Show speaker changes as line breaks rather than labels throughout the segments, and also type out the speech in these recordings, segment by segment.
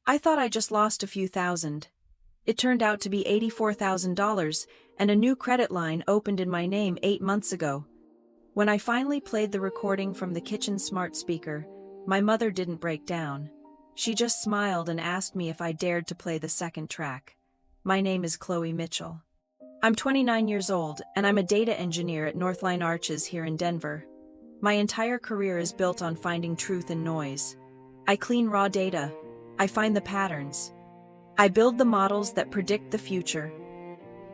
I thought I just lost a few thousand. It turned out to be $84,000, and a new credit line opened in my name 8 months ago. When I finally played the recording from the kitchen smart speaker, my mother didn't break down. She just smiled and asked me if I dared to play the second track. My name is Chloe Mitchell. I'm 29 years old, and I'm a data engineer at Northline Arches here in Denver. My entire career is built on finding truth in noise. I clean raw data. I find the patterns. I build the models that predict the future.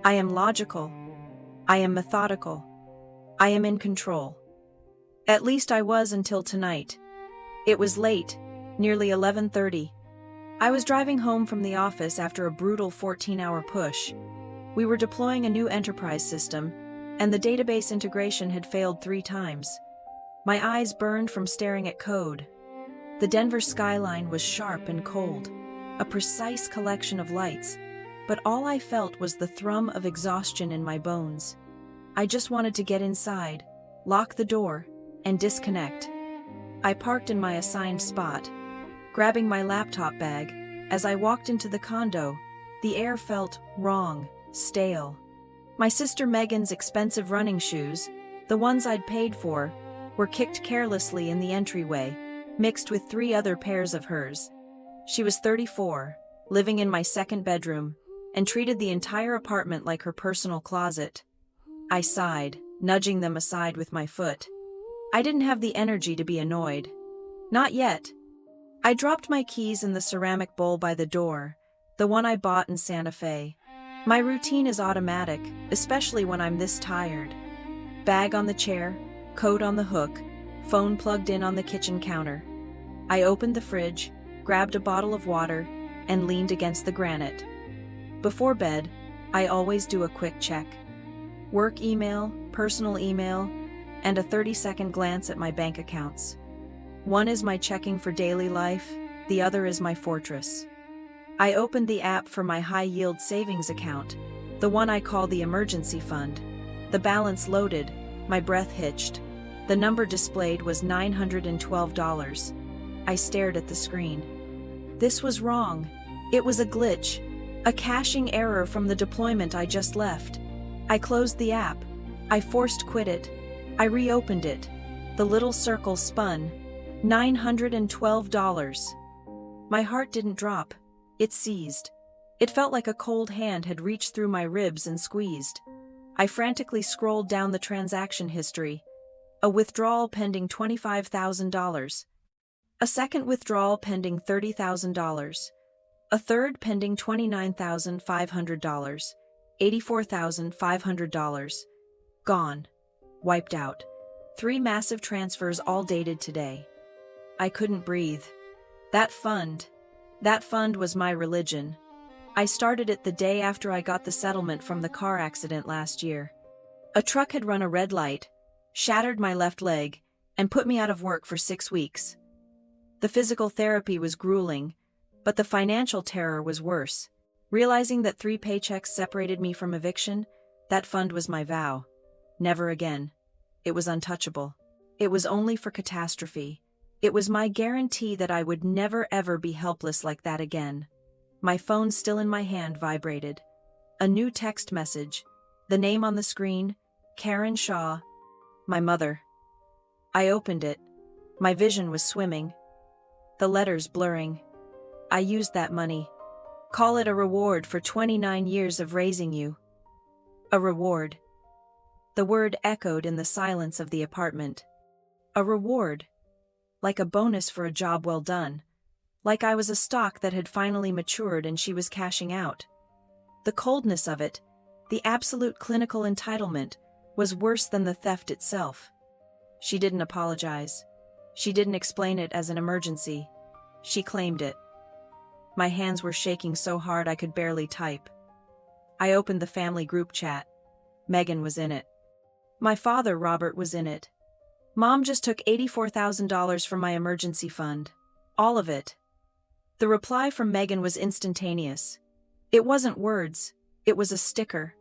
I am logical. I am methodical. I am in control. At least I was until tonight. It was late, nearly 11:30. I was driving home from the office after a brutal 14-hour push. We were deploying a new enterprise system, and the database integration had failed 3 times. My eyes burned from staring at code. The Denver skyline was sharp and cold, a precise collection of lights, but all I felt was the thrum of exhaustion in my bones. I just wanted to get inside, lock the door, and disconnect. I parked in my assigned spot, grabbing my laptop bag. As I walked into the condo, the air felt wrong, stale. My sister Megan's expensive running shoes, the ones I'd paid for, were kicked carelessly in the entryway, mixed with 3 other pairs of hers. She was 34, living in my second bedroom, and treated the entire apartment like her personal closet. I sighed, nudging them aside with my foot. I didn't have the energy to be annoyed. Not yet. I dropped my keys in the ceramic bowl by the door, the one I bought in Santa Fe. My routine is automatic, especially when I'm this tired. Bag on the chair, coat on the hook, phone plugged in on the kitchen counter. I opened the fridge, grabbed a bottle of water, and leaned against the granite. Before bed, I always do a quick check. Work email, personal email, and a 30-second glance at my bank accounts. One is my checking for daily life, the other is my fortress. I opened the app for my high-yield savings account, the one I call the emergency fund. The balance loaded, my breath hitched. The number displayed was $912. I stared at the screen. This was wrong. It was a glitch, a caching error from the deployment I just left. I closed the app. I forced quit it. I reopened it. The little circle spun. $912. My heart didn't drop. It seized. It felt like a cold hand had reached through my ribs and squeezed. I frantically scrolled down the transaction history. A withdrawal pending $25,000. A second withdrawal pending $30,000. A third pending $29,500. $84,500. Gone. Wiped out. 3 massive transfers all dated today. I couldn't breathe. That fund was my religion. I started it the day after I got the settlement from the car accident last year. A truck had run a red light, shattered my left leg, and put me out of work for 6 weeks. The physical therapy was grueling, but the financial terror was worse. Realizing that 3 paychecks separated me from eviction, that fund was my vow. Never again. It was untouchable. It was only for catastrophe. It was my guarantee that I would never ever be helpless like that again. My phone still in my hand vibrated. A new text message. The name on the screen, Karen Shaw. My mother. I opened it. My vision was swimming. The letters blurring. I used that money. Call it a reward for 29 years of raising you. A reward. The word echoed in the silence of the apartment. A reward. Like a bonus for a job well done. Like I was a stock that had finally matured and she was cashing out. The coldness of it, the absolute clinical entitlement, was worse than the theft itself. She didn't apologize. She didn't explain it as an emergency. She claimed it. My hands were shaking so hard I could barely type. I opened the family group chat. Megan was in it. My father, Robert, was in it. Mom just took $84,000 from my emergency fund. All of it. The reply from Megan was instantaneous. It wasn't words, it was a sticker.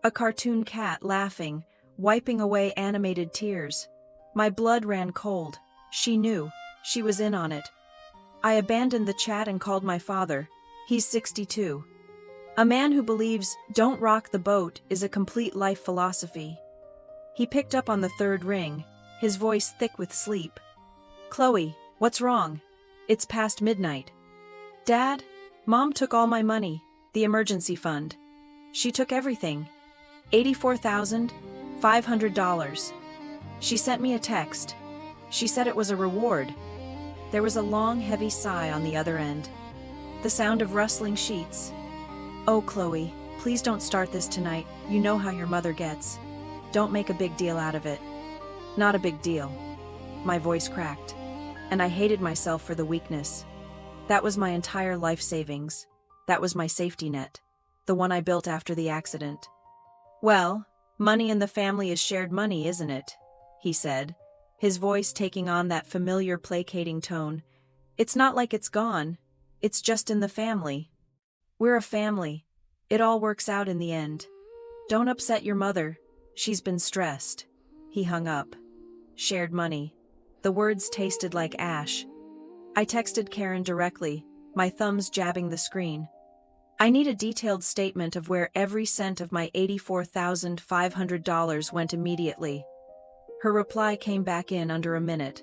A cartoon cat laughing, wiping away animated tears. My blood ran cold. She knew. She was in on it. I abandoned the chat and called my father. He's 62. A man who believes "don't rock the boat" is a complete life philosophy. He picked up on the third ring, his voice thick with sleep. "Chloe, what's wrong? It's past midnight." "Dad, Mom took all my money, the emergency fund. She took everything. $84,500. She sent me a text. She said it was a reward." There was a long, heavy sigh on the other end. The sound of rustling sheets. "Oh, Chloe, please don't start this tonight. You know how your mother gets. Don't make a big deal out of it." "Not a big deal." My voice cracked, and I hated myself for the weakness. That was my entire life savings. That was my safety net, the one I built after the accident. "Well, money in the family is shared money, isn't it?" he said, his voice taking on that familiar placating tone. "It's not like it's gone. It's just in the family. We're a family. It all works out in the end. Don't upset your mother. She's been stressed." He hung up. Shared money. The words tasted like ash. I texted Karen directly, my thumbs jabbing the screen. "I need a detailed statement of where every cent of my $84,500 went immediately." Her reply came back in under a minute.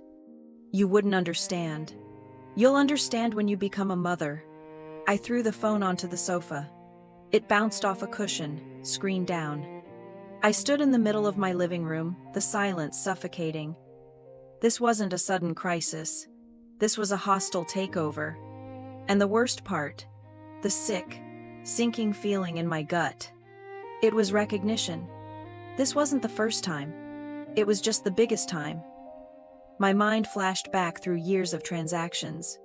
"You wouldn't understand. You'll understand when you become a mother." I threw the phone onto the sofa. It bounced off a cushion, screen down. I stood in the middle of my living room, the silence suffocating. This wasn't a sudden crisis. This was a hostile takeover. And the worst part, the sick, sinking feeling in my gut. It was recognition. This wasn't the first time. It was just the biggest time. My mind flashed back through years of transactions.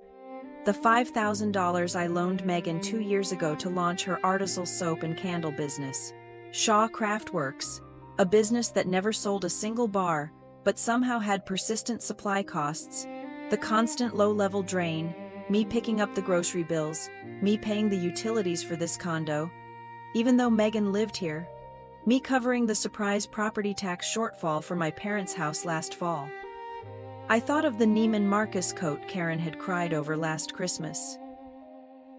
The $5,000 I loaned Megan 2 years ago to launch her artisanal soap and candle business. Shaw Craft Works, a business that never sold a single bar, but somehow had persistent supply costs. The constant low-level drain, me picking up the grocery bills, me paying the utilities for this condo, even though Megan lived here, me covering the surprise property tax shortfall for my parents' house last fall. I thought of the Neiman Marcus coat Karen had cried over last Christmas.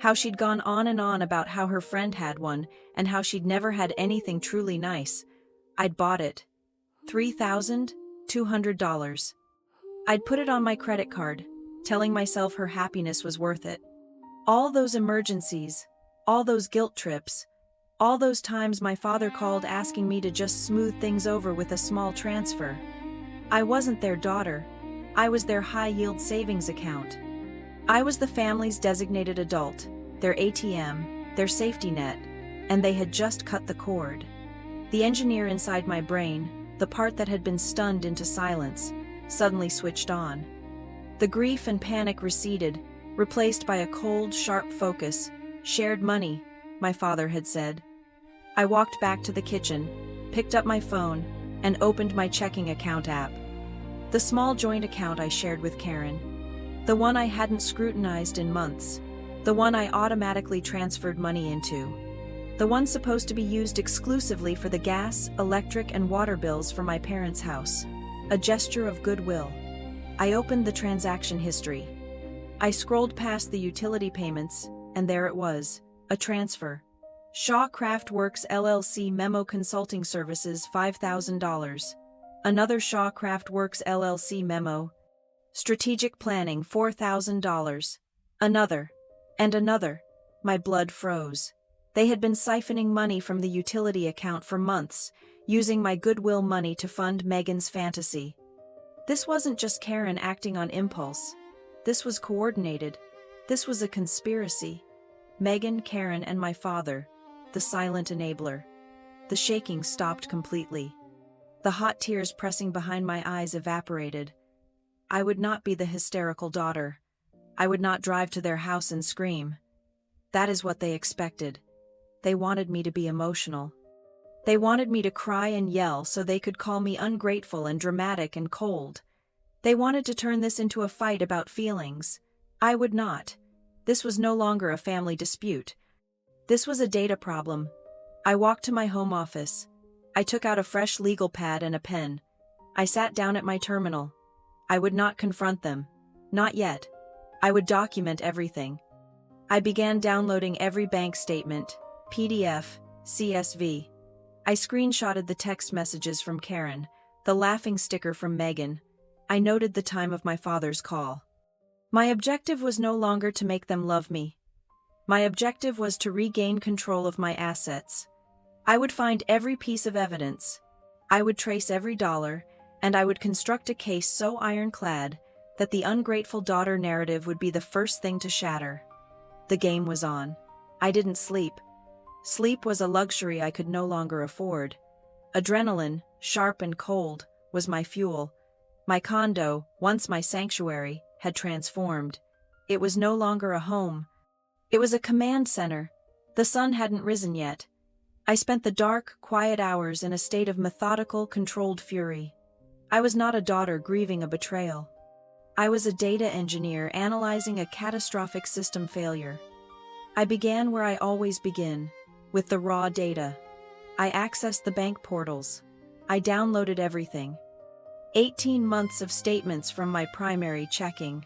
How she'd gone on and on about how her friend had one, and how she'd never had anything truly nice. I'd bought it. $3,200. I'd put it on my credit card, telling myself her happiness was worth it. All those emergencies, all those guilt trips, all those times my father called asking me to just smooth things over with a small transfer. I wasn't their daughter. I was their high-yield savings account. I was the family's designated adult, their ATM, their safety net, and they had just cut the cord. The engineer inside my brain, the part that had been stunned into silence, suddenly switched on. The grief and panic receded, replaced by a cold, sharp focus. "Shared money," my father had said. I walked back to the kitchen, picked up my phone, and opened my checking account app. The small joint account I shared with Karen. The one I hadn't scrutinized in months. The one I automatically transferred money into. The one supposed to be used exclusively for the gas, electric, and water bills for my parents' house. A gesture of goodwill. I opened the transaction history. I scrolled past the utility payments, and there it was, a transfer. Shaw Craft Works LLC Memo Consulting Services $5,000. Another Shaw Craft Works LLC memo. Strategic Planning $4,000. Another. And another. My blood froze. They had been siphoning money from the utility account for months, using my goodwill money to fund Megan's fantasy. This wasn't just Karen acting on impulse. This was coordinated. This was a conspiracy. Megan, Karen, and my father, the silent enabler. The shaking stopped completely. The hot tears pressing behind my eyes evaporated. I would not be the hysterical daughter. I would not drive to their house and scream. That is what they expected. They wanted me to be emotional. They wanted me to cry and yell so they could call me ungrateful and dramatic and cold. They wanted to turn this into a fight about feelings. I would not. This was no longer a family dispute. This was a data problem. I walked to my home office. I took out a fresh legal pad and a pen. I sat down at my terminal. I would not confront them. Not yet. I would document everything. I began downloading every bank statement, PDF, CSV. I screenshotted the text messages from Karen, the laughing sticker from Megan. I noted the time of my father's call. My objective was no longer to make them love me. My objective was to regain control of my assets. I would find every piece of evidence. I would trace every dollar, and I would construct a case so ironclad that the ungrateful daughter narrative would be the first thing to shatter. The game was on. I didn't sleep. Sleep was a luxury I could no longer afford. Adrenaline, sharp and cold, was my fuel. My condo, once my sanctuary, had transformed. It was no longer a home. It was a command center. The sun hadn't risen yet. I spent the dark, quiet hours in a state of methodical, controlled fury. I was not a daughter grieving a betrayal. I was a data engineer analyzing a catastrophic system failure. I began where I always begin, with the raw data. I accessed the bank portals. I downloaded everything. 18 months of statements from my primary checking.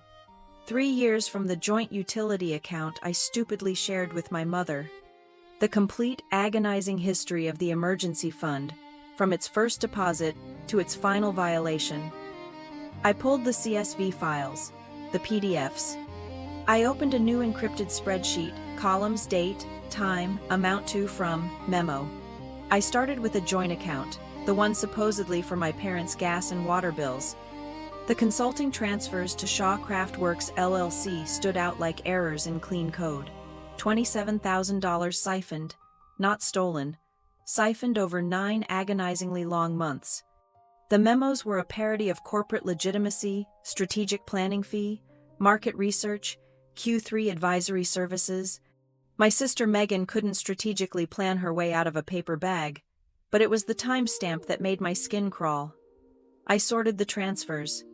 3 years from the joint utility account I stupidly shared with my mother. The complete, agonizing history of the emergency fund, from its first deposit to its final violation. I pulled the CSV files, the PDFs. I opened a new encrypted spreadsheet, columns, date, time, amount to, from, memo. I started with a joint account, the one supposedly for my parents' gas and water bills. The consulting transfers to Shaw Craftworks LLC stood out like errors in clean code. $27,000 siphoned, not stolen, siphoned over 9 agonizingly long months. The memos were a parody of corporate legitimacy, strategic planning fee, market research, Q3 advisory services. My sister Megan couldn't strategically plan her way out of a paper bag, but it was the timestamp that made my skin crawl. I sorted the transfers.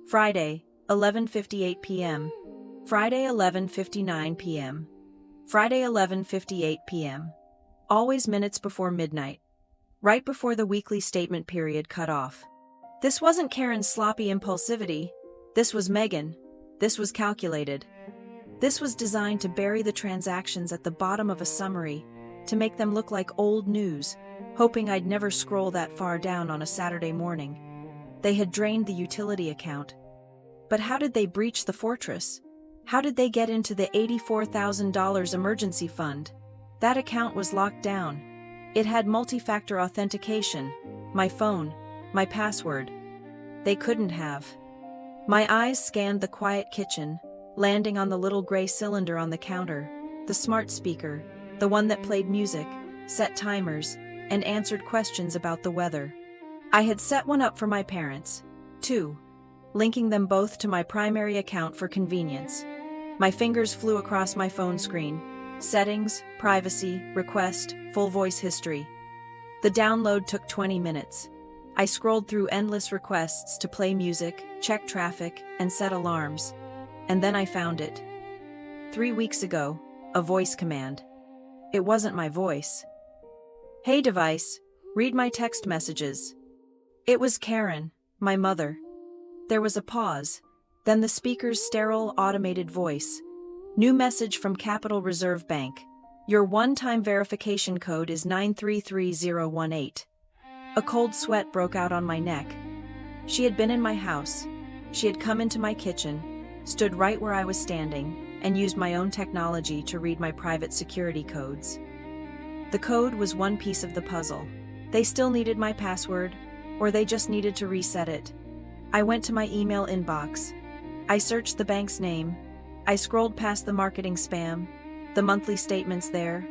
Friday, 11:58 p.m. Friday, 11:59 p.m. Friday, 11:58 p.m. Always minutes before midnight. Right before the weekly statement period cut off. This wasn't Karen's sloppy impulsivity. This was Megan. This was calculated. This was designed to bury the transactions at the bottom of a summary, to make them look like old news, hoping I'd never scroll that far down on a Saturday morning. They had drained the utility account. But how did they breach the fortress? How did they get into the $84,000 emergency fund? That account was locked down. It had multi-factor authentication, my phone, my password. They couldn't have. My eyes scanned the quiet kitchen, landing on the little gray cylinder on the counter, the smart speaker, the one that played music, set timers, and answered questions about the weather. I had set one up for my parents, too, linking them both to my primary account for convenience. My fingers flew across my phone screen. Settings, privacy, request, full voice history. The download took 20 minutes. I scrolled through endless requests to play music, check traffic, and set alarms. And then I found it. 3 weeks ago, a voice command. It wasn't my voice. Hey device, read my text messages. It was Karen, my mother. There was a pause, then the speaker's sterile, automated voice. New message from Capital Reserve Bank. Your one-time verification code is 933018. A cold sweat broke out on my neck. She had been in my house. She had come into my kitchen, stood right where I was standing, and used my own technology to read my private security codes. The code was one piece of the puzzle. They still needed my password, or they just needed to reset it. I went to my email inbox. I searched the bank's name. I scrolled past the marketing spam, the monthly statements there.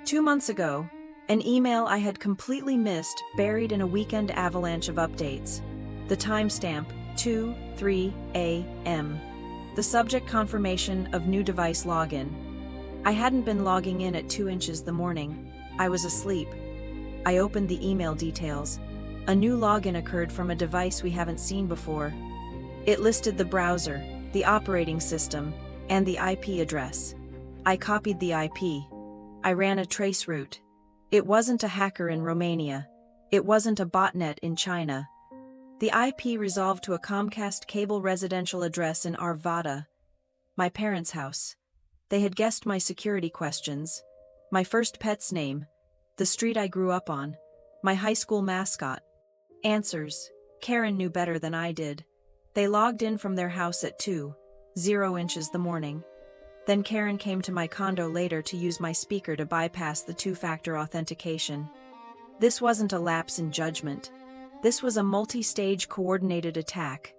2 months ago, an email I had completely missed buried in a weekend avalanche of updates. The timestamp, 2:03 a.m. The subject confirmation of new device login. I hadn't been logging in at 2 inches the morning. I was asleep. I opened the email details. A new login occurred from a device we haven't seen before. It listed the browser, the operating system, and the IP address. I copied the IP. I ran a trace route. It wasn't a hacker in Romania. It wasn't a botnet in China. The IP resolved to a Comcast cable residential address in Arvada. my parents' house. They had guessed my security questions, my first pet's name, the street I grew up on, my high school mascot. Answers. Karen knew better than I did. They logged in from their house at 2:00 the morning. Then Karen came to my condo later to use my speaker to bypass the two-factor authentication. This wasn't a lapse in judgment. This was a multi-stage coordinated attack.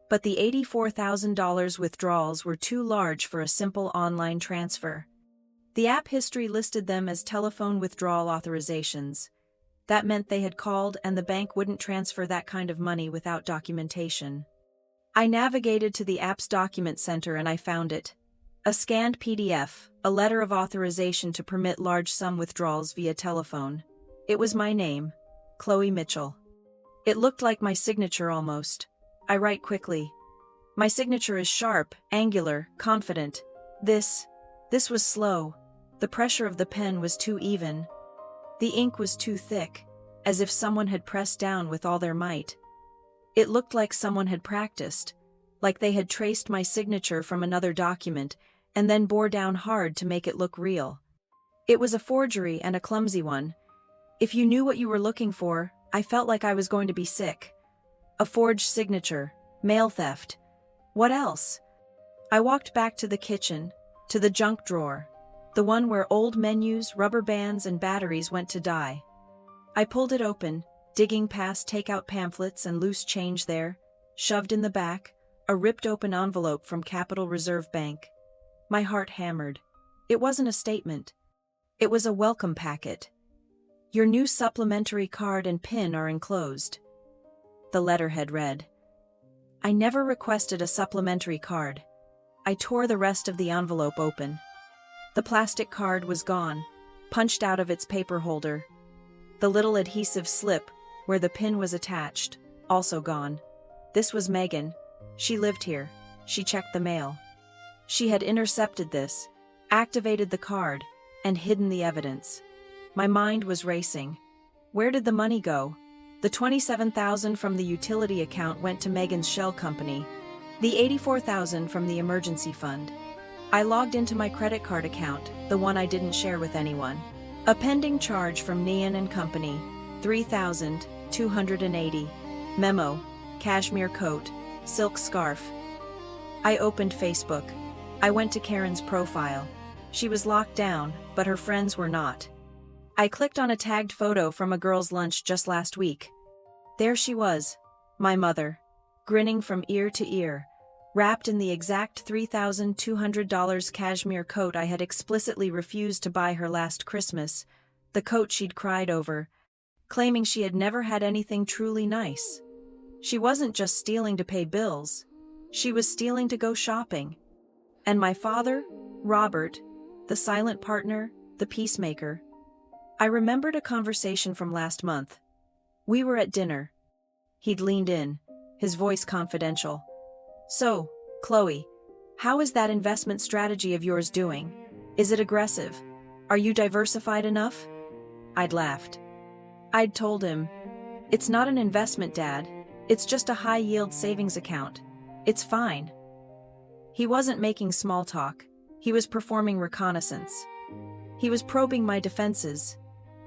But the $84,000 withdrawals were too large for a simple online transfer. The app history listed them as telephone withdrawal authorizations. That meant they had called and the bank wouldn't transfer that kind of money without documentation. I navigated to the app's document center and I found it. A scanned PDF, a letter of authorization to permit large sum withdrawals via telephone. It was my name, Chloe Mitchell. It looked like my signature almost. I write quickly. My signature is sharp, angular, confident. This was slow. The pressure of the pen was too even. The ink was too thick, as if someone had pressed down with all their might. It looked like someone had practiced, like they had traced my signature from another document and then bore down hard to make it look real. It was a forgery and a clumsy one. If you knew what you were looking for, I felt like I was going to be sick. A forged signature, mail theft. What else? I walked back to the kitchen, to the junk drawer, the one where old menus, rubber bands, and batteries went to die. I pulled it open, digging past takeout pamphlets and loose change there, shoved in the back, a ripped-open envelope from Capital Reserve Bank. My heart hammered. It wasn't a statement. It was a welcome packet. Your new supplementary card and PIN are enclosed. The letterhead read. I never requested a supplementary card. I tore the rest of the envelope open. The plastic card was gone, punched out of its paper holder. The little adhesive slip, where the PIN was attached, also gone. This was Megan. She lived here. She checked the mail. She had intercepted this, activated the card, and hidden the evidence. My mind was racing. Where did the money go? The $27,000 from the utility account went to Megan's shell company. The $84,000 from the emergency fund. I logged into my credit card account, the one I didn't share with anyone. A pending charge from Neon and Company, $3,280. Memo, cashmere coat, silk scarf. I opened Facebook. I went to Karen's profile. She was locked down, but her friends were not. I clicked on a tagged photo from a girl's lunch just last week. There she was, my mother, grinning from ear to ear, wrapped in the exact $3,200 cashmere coat I had explicitly refused to buy her last Christmas, the coat she'd cried over, claiming she had never had anything truly nice. She wasn't just stealing to pay bills. She was stealing to go shopping. And my father, Robert, the silent partner, the peacemaker. I remembered a conversation from last month. We were at dinner. He'd leaned in, his voice confidential. So, Chloe, how is that investment strategy of yours doing? Is it aggressive? Are you diversified enough? I'd laughed. I'd told him, it's not an investment, Dad. It's just a high-yield savings account. It's fine. He wasn't making small talk. He was performing reconnaissance. He was probing my defenses.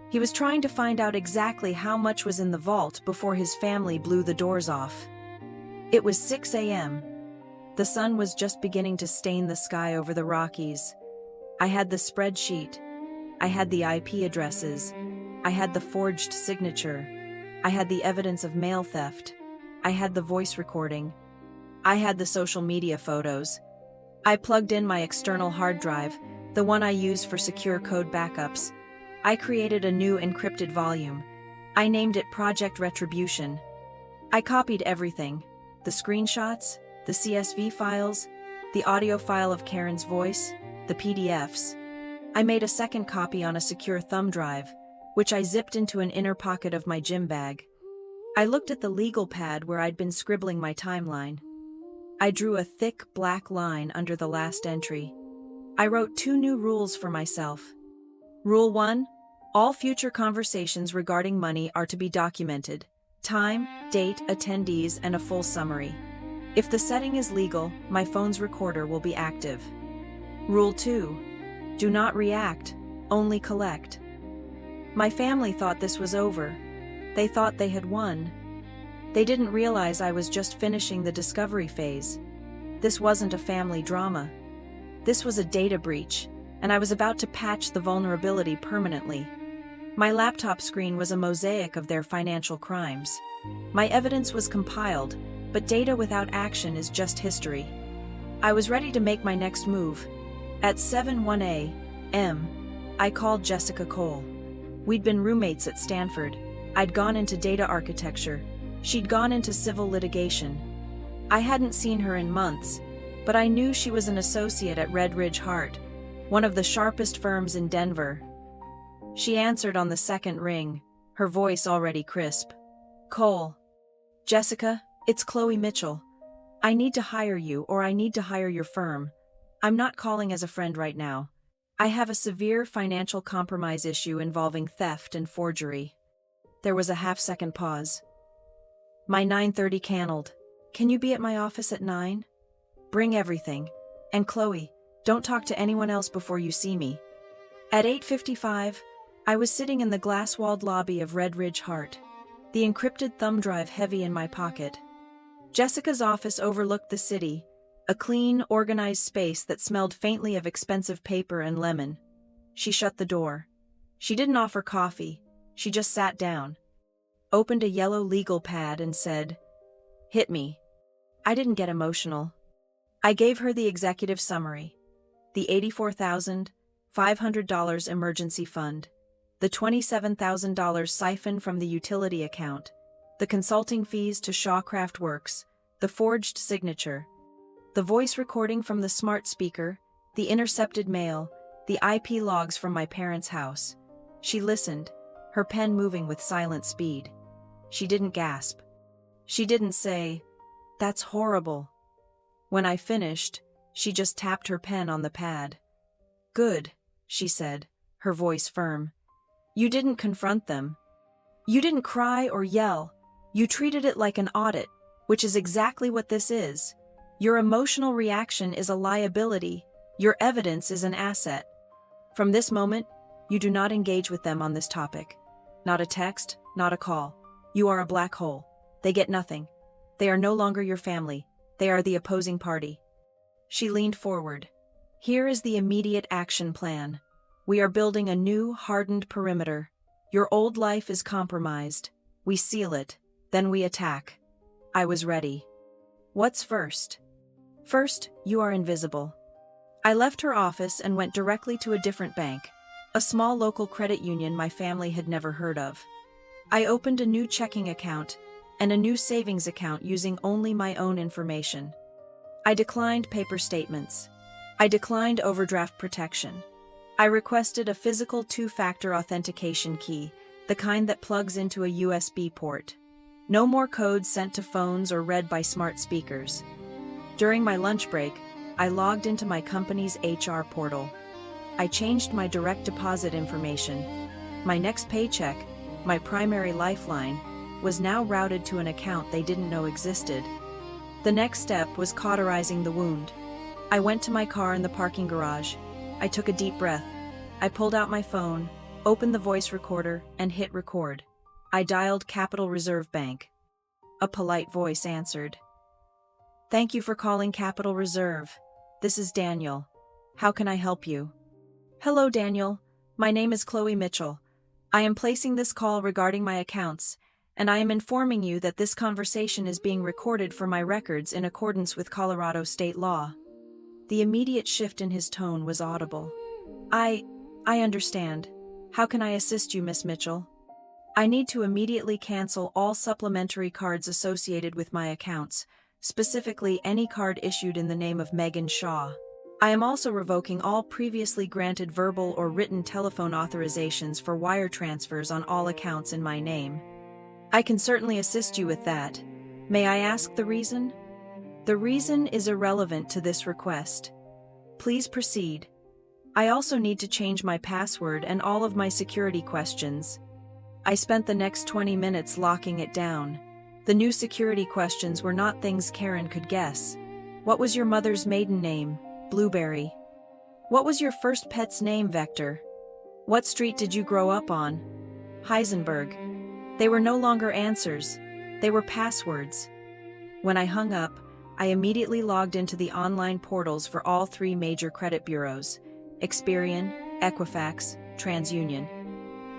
He was trying to find out exactly how much was in the vault before his family blew the doors off. It was 6 a.m. The sun was just beginning to stain the sky over the Rockies. I had the spreadsheet. I had the IP addresses. I had the forged signature. I had the evidence of mail theft. I had the voice recording. I had the social media photos. I plugged in my external hard drive, the one I use for secure code backups. I created a new encrypted volume. I named it Project Retribution. I copied everything. The screenshots, the CSV files, the audio file of Karen's voice, the PDFs. I made a second copy on a secure thumb drive, which I zipped into an inner pocket of my gym bag. I looked at the legal pad where I'd been scribbling my timeline. I drew a thick black line under the last entry. I wrote 2 new rules for myself. Rule 1. All future conversations regarding money are to be documented. Time, date, attendees, and a full summary. If the setting is legal, my phone's recorder will be active. Rule 2. Do not react, only collect. My family thought this was over. They thought they had won. They didn't realize I was just finishing the discovery phase. This wasn't a family drama. This was a data breach, and I was about to patch the vulnerability permanently. My laptop screen was a mosaic of their financial crimes. My evidence was compiled, but data without action is just history. I was ready to make my next move. At 7:01 a.m., I called Jessica Cole. We'd been roommates at Stanford. I'd gone into data architecture. She'd gone into civil litigation. I hadn't seen her in months, but I knew she was an associate at Red Ridge Hart, one of the sharpest firms in Denver. She answered on the second ring, her voice already crisp. Cole. Jessica, it's Chloe Mitchell. I need to hire you, or I need to hire your firm. I'm not calling as a friend right now. I have a severe financial compromise issue involving theft and forgery. There was a half-second pause. My 9:30 canned. Can you be at my office at 9? Bring everything. And Chloe, don't talk to anyone else before you see me. At 8:55, I was sitting in the glass-walled lobby of Red Ridge Hart, the encrypted thumb drive heavy in my pocket. Jessica's office overlooked the city, a clean, organized space that smelled faintly of expensive paper and lemon. She shut the door. She didn't offer coffee, she just sat down, opened a yellow legal pad and said, "Hit me." I didn't get emotional. I gave her the executive summary. The $84,500 emergency fund, the $27,000 siphoned from the utility account, the consulting fees to Shawcraft Works, the forged signature, the voice recording from the smart speaker, the intercepted mail, the IP logs from my parents' house. She listened, her pen moving with silent speed. She didn't gasp. She didn't say, "That's horrible." When I finished, she just tapped her pen on the pad. "Good," she said, her voice firm. "You didn't confront them. You didn't cry or yell. You treated it like an audit, which is exactly what this is. Your emotional reaction is a liability. Your evidence is an asset. From this moment, you do not engage with them on this topic. Not a text, not a call. You are a black hole. They get nothing. They are no longer your family. They are the opposing party." She leaned forward. "Here is the immediate action plan. We are building a new, hardened perimeter. Your old life is compromised. We seal it. Then we attack." I was ready. "What's first?" "First, you are invisible." I left her office and went directly to a different bank, a small local credit union my family had never heard of. I opened a new checking account and a new savings account using only my own information. I declined paper statements. I declined overdraft protection. I requested a physical two-factor authentication key, the kind that plugs into a USB port. No more codes sent to phones or read by smart speakers. During my lunch break, I logged into my company's HR portal. I changed my direct deposit information. My next paycheck, my primary lifeline, was now routed to an account they didn't know existed. The next step was cauterizing the wound. I went to my car in the parking garage. I took a deep breath. I pulled out my phone, opened the voice recorder, and hit record. I dialed Capital Reserve Bank. A polite voice answered. "Thank you for calling Capital Reserve. This is Daniel. How can I help you?" "Hello, Daniel. My name is Chloe Mitchell. I am placing this call regarding my accounts, and I am informing you that this conversation is being recorded for my records in accordance with Colorado state law." The immediate shift in his tone was audible. I understand. How can I assist you, Miss Mitchell?" "I need to immediately cancel all supplementary cards associated with my accounts, specifically any card issued in the name of Megan Shaw. I am also revoking all previously granted verbal or written telephone authorizations for wire transfers on all accounts in my name." "I can certainly assist you with that. May I ask the reason?" "The reason is irrelevant to this request. Please proceed. I also need to change my password and all of my security questions." I spent the next 20 minutes locking it down. The new security questions were not things Karen could guess. What was your mother's maiden name? Blueberry. What was your first pet's name? Vector. What street did you grow up on? Heisenberg. They were no longer answers. They were passwords. When I hung up, I immediately logged into the online portals for all three major credit bureaus: Experian, Equifax, TransUnion.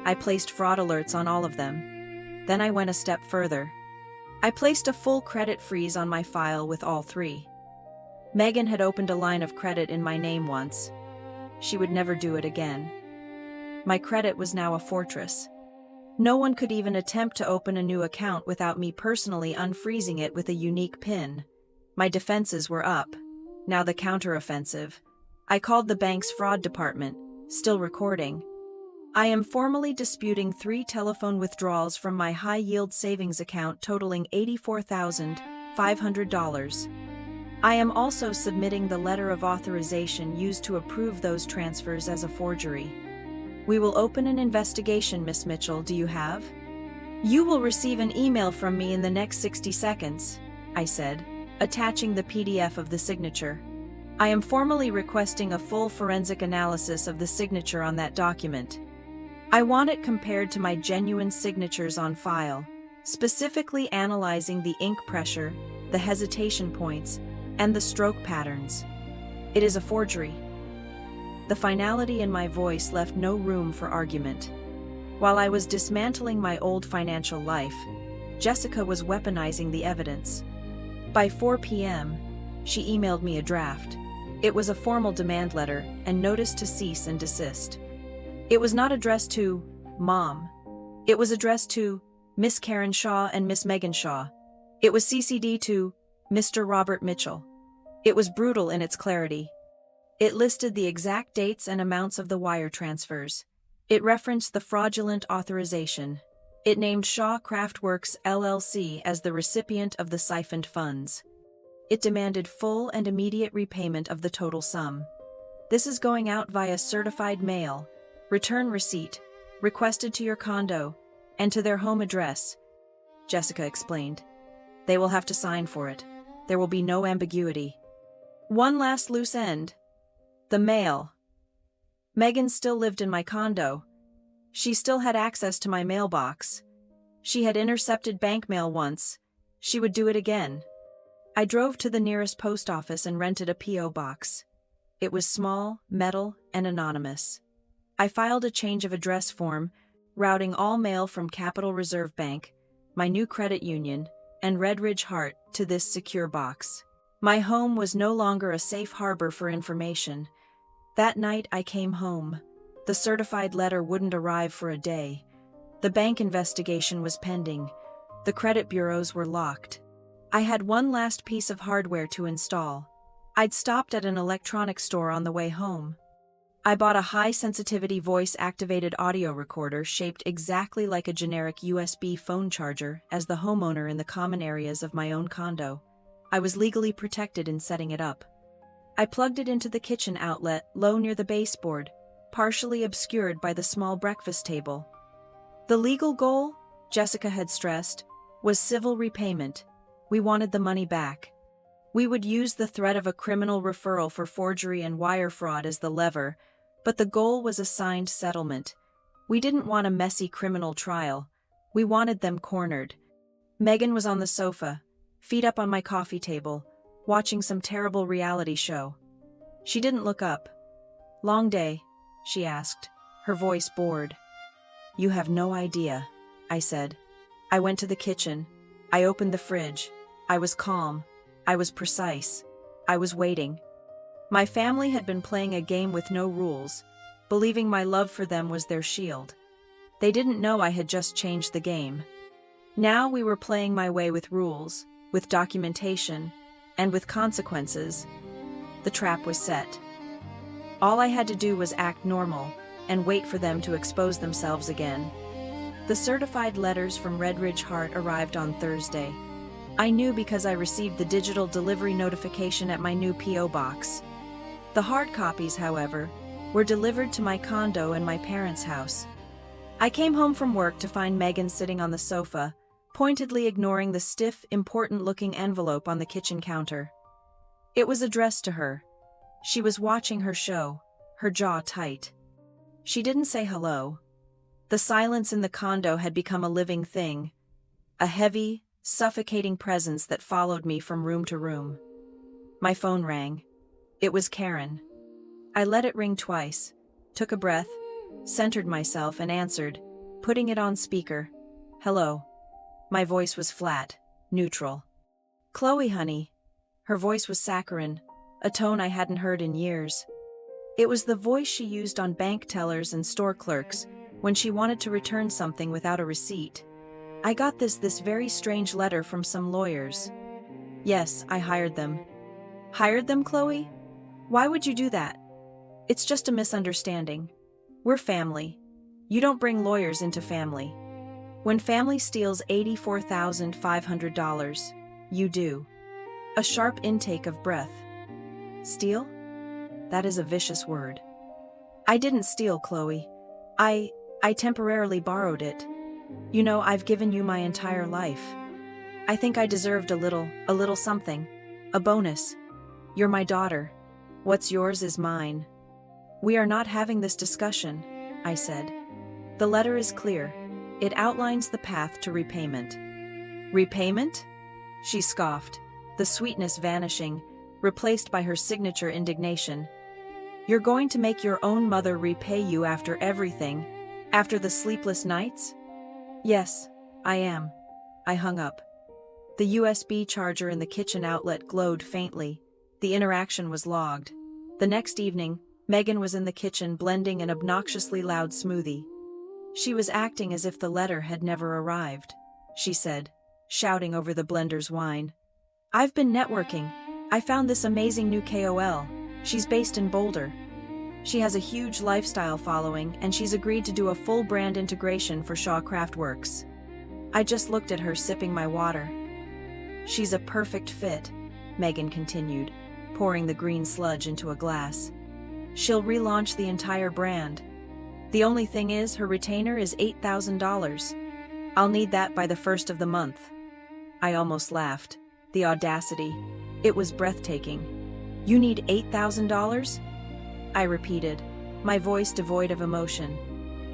I placed fraud alerts on all of them. Then I went a step further. I placed a full credit freeze on my file with all three. Megan had opened a line of credit in my name once. She would never do it again. My credit was now a fortress. No one could even attempt to open a new account without me personally unfreezing it with a unique PIN. My defenses were up. Now the counteroffensive. I called the bank's fraud department, still recording. I am formally disputing 3 telephone withdrawals from my high-yield savings account totaling $84,500. I am also submitting the letter of authorization used to approve those transfers as a forgery. We will open an investigation, Miss Mitchell. Do you have? You will receive an email from me in the next 60 seconds, I said, attaching the PDF of the signature. I am formally requesting a full forensic analysis of the signature on that document. I want it compared to my genuine signatures on file, specifically analyzing the ink pressure, the hesitation points, and the stroke patterns. It is a forgery. The finality in my voice left no room for argument. While I was dismantling my old financial life, Jessica was weaponizing the evidence. By 4 p.m., she emailed me a draft. It was a formal demand letter and notice to cease and desist. It was not addressed to Mom. It was addressed to Miss Karen Shaw and Miss Megan Shaw. It was CC'd to Mr. Robert Mitchell. It was brutal in its clarity. It listed the exact dates and amounts of the wire transfers. It referenced the fraudulent authorization. It named Shaw Craftworks LLC as the recipient of the siphoned funds. It demanded full and immediate repayment of the total sum. This is going out via certified mail, return receipt, requested to your condo, and to their home address, Jessica explained. They will have to sign for it. There will be no ambiguity. One last loose end. The mail. Megan still lived in my condo. She still had access to my mailbox. She had intercepted bank mail once. She would do it again. I drove to the nearest post office and rented a P.O. box. It was small, metal, and anonymous. I filed a change of address form, routing all mail from Capital Reserve Bank, my new credit union, and Red Ridge Heart to this secure box. My home was no longer a safe harbor for information. That night I came home. The certified letter wouldn't arrive for a day. The bank investigation was pending. The credit bureaus were locked. I had one last piece of hardware to install. I'd stopped at an electronics store on the way home. I bought a high-sensitivity voice-activated audio recorder shaped exactly like a generic USB phone charger as the homeowner in the common areas of my own condo. I was legally protected in setting it up. I plugged it into the kitchen outlet low near the baseboard, partially obscured by the small breakfast table. The legal goal, Jessica had stressed, was civil repayment. We wanted the money back. We would use the threat of a criminal referral for forgery and wire fraud as the lever, but the goal was a signed settlement. We didn't want a messy criminal trial. We wanted them cornered. Megan was on the sofa, feet up on my coffee table, watching some terrible reality show. She didn't look up. "Long day?" she asked, her voice bored. "You have no idea," I said. I went to the kitchen. I opened the fridge. I was calm. I was precise. I was waiting. My family had been playing a game with no rules, believing my love for them was their shield. They didn't know I had just changed the game. Now we were playing my way with rules, with documentation, and with consequences. The trap was set. All I had to do was act normal and wait for them to expose themselves again. The certified letters from Red Ridge Heart arrived on Thursday. I knew because I received the digital delivery notification at my new P.O. box. The hard copies, however, were delivered to my condo and my parents' house. I came home from work to find Megan sitting on the sofa, pointedly ignoring the stiff, important-looking envelope on the kitchen counter. It was addressed to her. She was watching her show, her jaw tight. She didn't say hello. The silence in the condo had become a living thing, a heavy, suffocating presence that followed me from room to room. My phone rang. It was Karen. I let it ring twice, took a breath, centered myself and answered, putting it on speaker. Hello. My voice was flat, neutral. Chloe, honey. Her voice was saccharine, a tone I hadn't heard in years. It was the voice she used on bank tellers and store clerks when she wanted to return something without a receipt. I got this very strange letter from some lawyers. Yes, I hired them. Hired them, Chloe? Why would you do that? It's just a misunderstanding. We're family. You don't bring lawyers into family. When family steals $84,500, you do. A sharp intake of breath. Steal? That is a vicious word. I didn't steal, Chloe. I temporarily borrowed it. You know, I've given you my entire life. I think I deserved a little something. A bonus. You're my daughter. What's yours is mine. We are not having this discussion, I said. The letter is clear. It outlines the path to repayment. Repayment? She scoffed, the sweetness vanishing, replaced by her signature indignation. You're going to make your own mother repay you after everything, after the sleepless nights? Yes, I am. I hung up. The USB charger in the kitchen outlet glowed faintly. The interaction was logged. The next evening, Megan was in the kitchen blending an obnoxiously loud smoothie. She was acting as if the letter had never arrived, she said, shouting over the blender's whine. I've been networking. I found this amazing new KOL. She's based in Boulder. She has a huge lifestyle following, and she's agreed to do a full brand integration for Shaw Craftworks. I just looked at her sipping my water. She's a perfect fit, Megan continued, pouring the green sludge into a glass. She'll relaunch the entire brand. The only thing is, her retainer is $8,000. I'll need that by the first of the month. I almost laughed. The audacity. It was breathtaking. You need $8,000? I repeated, my voice devoid of emotion.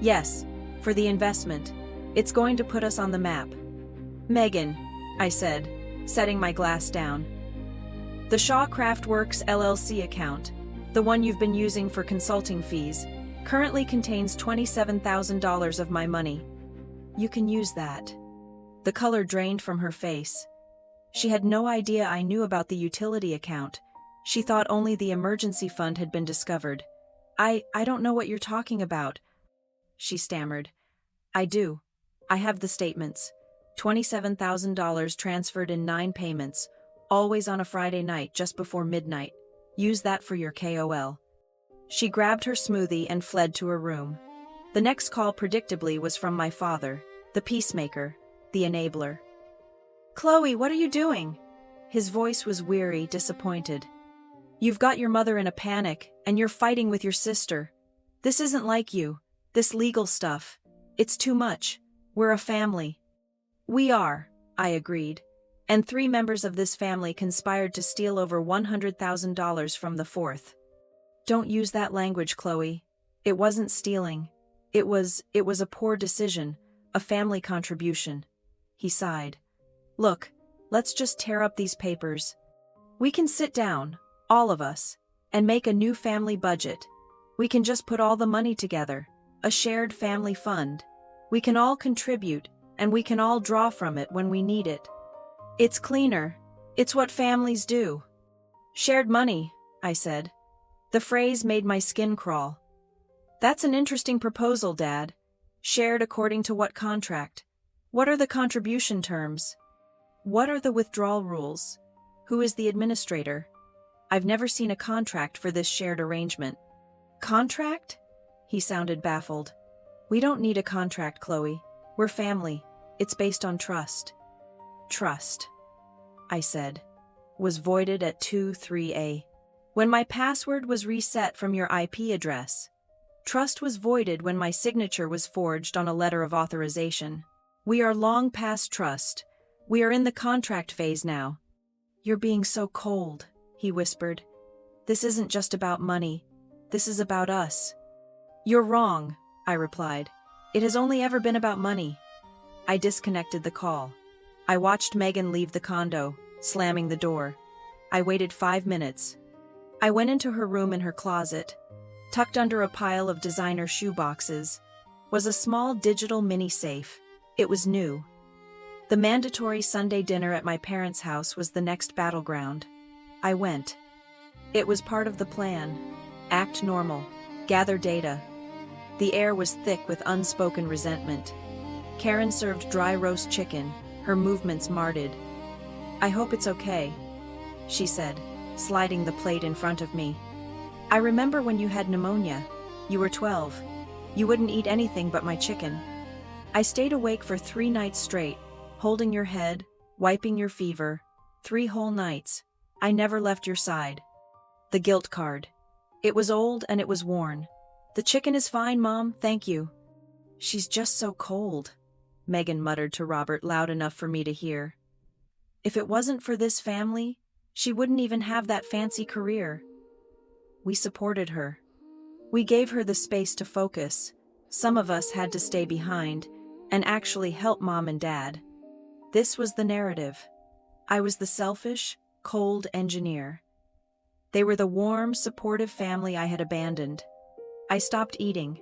Yes, for the investment. It's going to put us on the map. Megan, I said, setting my glass down. The Shaw Craftworks LLC account, the one you've been using for consulting fees, currently contains $27,000 of my money. You can use that. The color drained from her face. She had no idea I knew about the utility account. She thought only the emergency fund had been discovered. I don't know what you're talking about, she stammered. I do. I have the statements. $27,000 transferred in 9 payments, always on a Friday night just before midnight. Use that for your KOL. She grabbed her smoothie and fled to her room. The next call predictably was from my father, the peacemaker, the enabler. Chloe, what are you doing? His voice was weary, disappointed. You've got your mother in a panic, and you're fighting with your sister. This isn't like you, this legal stuff. It's too much. We're a family. We are, I agreed. And 3 members of this family conspired to steal over $100,000 from the 4th. Don't use that language, Chloe. It wasn't stealing. It was a poor decision, a family contribution. He sighed. Look, let's just tear up these papers. We can sit down, all of us, and make a new family budget. We can just put all the money together, a shared family fund. We can all contribute, and we can all draw from it when we need it. It's cleaner. It's what families do. Shared money, I said. The phrase made my skin crawl. That's an interesting proposal, Dad. Shared according to what contract? What are the contribution terms? What are the withdrawal rules? Who is the administrator? I've never seen a contract for this shared arrangement. Contract? He sounded baffled. We don't need a contract, Chloe. We're family. It's based on trust. Trust, I said, was voided at 23A. When my password was reset from your IP address. Trust was voided when my signature was forged on a letter of authorization. We are long past trust. We are in the contract phase now. You're being so cold, he whispered. This isn't just about money. This is about us. You're wrong, I replied. It has only ever been about money. I disconnected the call. I watched Megan leave the condo, slamming the door. I waited 5 minutes. I went into her room. In her closet, tucked under a pile of designer shoe boxes, was a small digital mini safe. It was new. The mandatory Sunday dinner at my parents' house was the next battleground. I went. It was part of the plan. Act normal. Gather data. The air was thick with unspoken resentment. Karen served dry roast chicken, her movements marred. I hope it's okay, she said, sliding the plate in front of me. I remember when you had pneumonia. You were 12. You wouldn't eat anything but my chicken. I stayed awake for 3 nights straight, holding your head, wiping your fever. 3 whole nights. I never left your side. The guilt card. It was old and it was worn. The chicken is fine, Mom, thank you. She's just so cold, Megan muttered to Robert loud enough for me to hear. If it wasn't for this family, she wouldn't even have that fancy career. We supported her. We gave her the space to focus. Some of us had to stay behind and actually help Mom and Dad. This was the narrative. I was the selfish, cold engineer. They were the warm, supportive family I had abandoned. I stopped eating.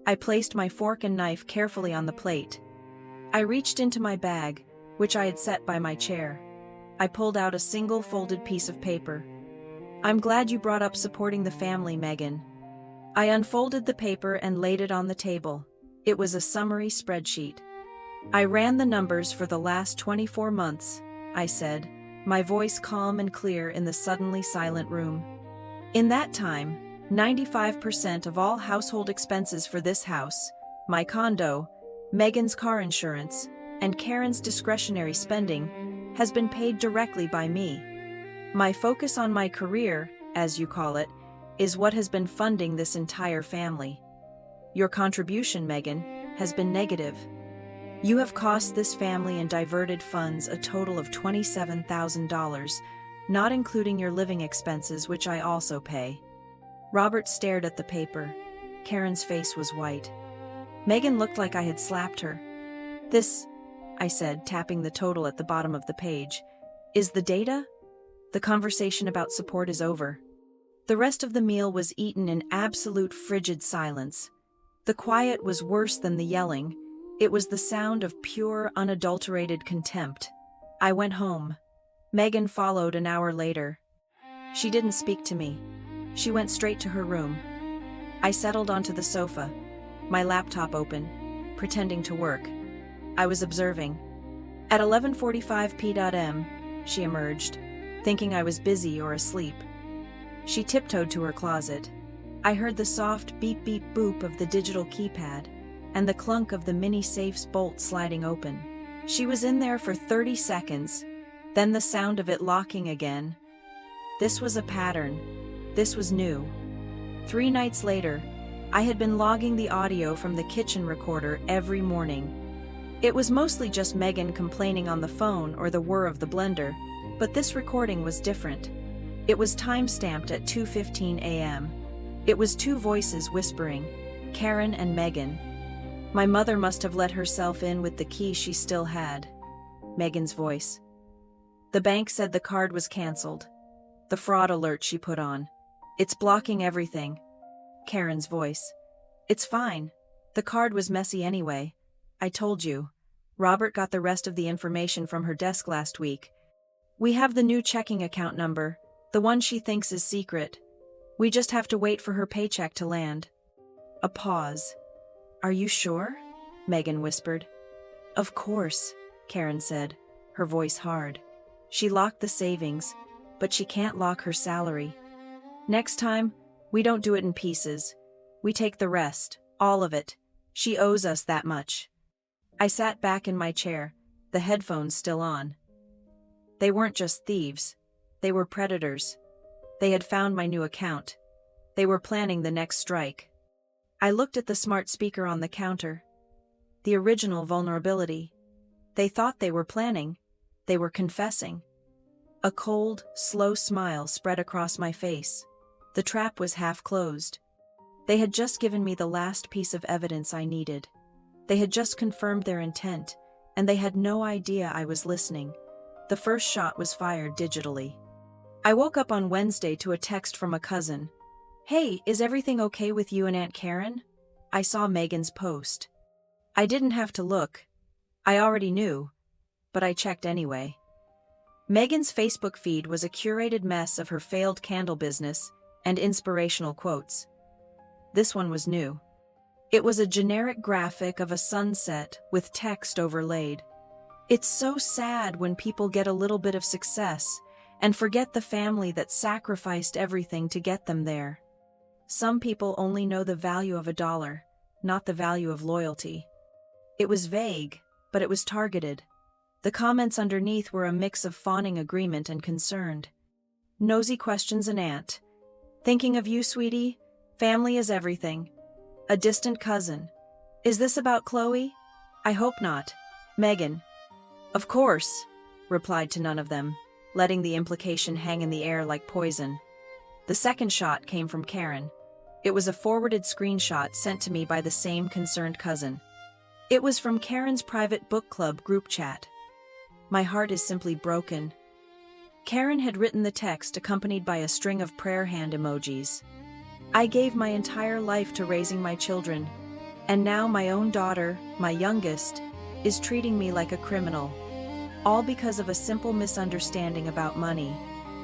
I placed my fork and knife carefully on the plate. I reached into my bag, which I had set by my chair. I pulled out a single folded piece of paper. I'm glad you brought up supporting the family, Megan. I unfolded the paper and laid it on the table. It was a summary spreadsheet. I ran the numbers for the last 24 months, I said, my voice calm and clear in the suddenly silent room. In that time, 95% of all household expenses for this house, my condo, Megan's car insurance, and Karen's discretionary spending, has been paid directly by me. My focus on my career, as you call it, is what has been funding this entire family. Your contribution, Megan, has been negative. You have cost this family and diverted funds a total of $27,000, not including your living expenses, which I also pay. Robert stared at the paper. Karen's face was white. Megan looked like I had slapped her. This, I said, tapping the total at the bottom of the page, is the data? The conversation about support is over. The rest of the meal was eaten in absolute frigid silence. The quiet was worse than the yelling. It was the sound of pure, unadulterated contempt. I went home. Megan followed an hour later. She didn't speak to me. She went straight to her room. I settled onto the sofa, my laptop open, pretending to work. I was observing. At 11:45 p.m., she emerged, thinking I was busy or asleep. She tiptoed to her closet. I heard the soft beep-beep boop of the digital keypad and the clunk of the mini safe's bolt sliding open. She was in there for 30 seconds, then the sound of it locking again. This was a pattern. This was new. 3 nights later, I had been logging the audio from the kitchen recorder every morning. It was mostly just Megan complaining on the phone or the whir of the blender, but this recording was different. It was time-stamped at 2:15 a.m. It was 2 voices whispering, Karen and Megan. My mother must have let herself in with the key she still had. Megan's voice. The bank said the card was canceled. The fraud alert she put on. It's blocking everything. Karen's voice. It's fine. The card was messy anyway. I told you. Robert got the rest of the information from her desk last week. We have the new checking account number, the one she thinks is secret. We just have to wait for her paycheck to land. A pause. Are you sure? Megan whispered. Of course, Karen said, her voice hard. She locked the savings, but she can't lock her salary. Next time, we don't do it in pieces. We take the rest, all of it. She owes us that much. I sat back in my chair, the headphones still on. They weren't just thieves. They were predators. They had found my new account. They were planning the next strike. I looked at the smart speaker on the counter. The original vulnerability. They thought they were planning. They were confessing. A cold, slow smile spread across my face. The trap was half closed. They had just given me the last piece of evidence I needed. They had just confirmed their intent, and they had no idea I was listening. The first shot was fired digitally. I woke up on Wednesday to a text from a cousin. "Hey, is everything okay with you and Aunt Karen?" I saw Megan's post. I didn't have to look. I already knew, but I checked anyway. Megan's Facebook feed was a curated mess of her failed candle business and inspirational quotes. This one was new. It was a generic graphic of a sunset with text overlaid. It's so sad when people get a little bit of success and forget the family that sacrificed everything to get them there. Some people only know the value of $1, not the value of loyalty. It was vague, but it was targeted. The comments underneath were a mix of fawning agreement and concerned. Nosy questions and aunt. Thinking of you, sweetie. Family is everything. A distant cousin. Is this about Chloe? I hope not. Megan. Of course, replied to none of them, letting the implication hang in the air like poison. The second shot came from Karen. It was a forwarded screenshot sent to me by the same concerned cousin. It was from Karen's private book club group chat. My heart is simply broken. Karen had written the text accompanied by a string of prayer hand emojis. I gave my entire life to raising my children, and now my own daughter, my youngest, is treating me like a criminal. All because of a simple misunderstanding about money.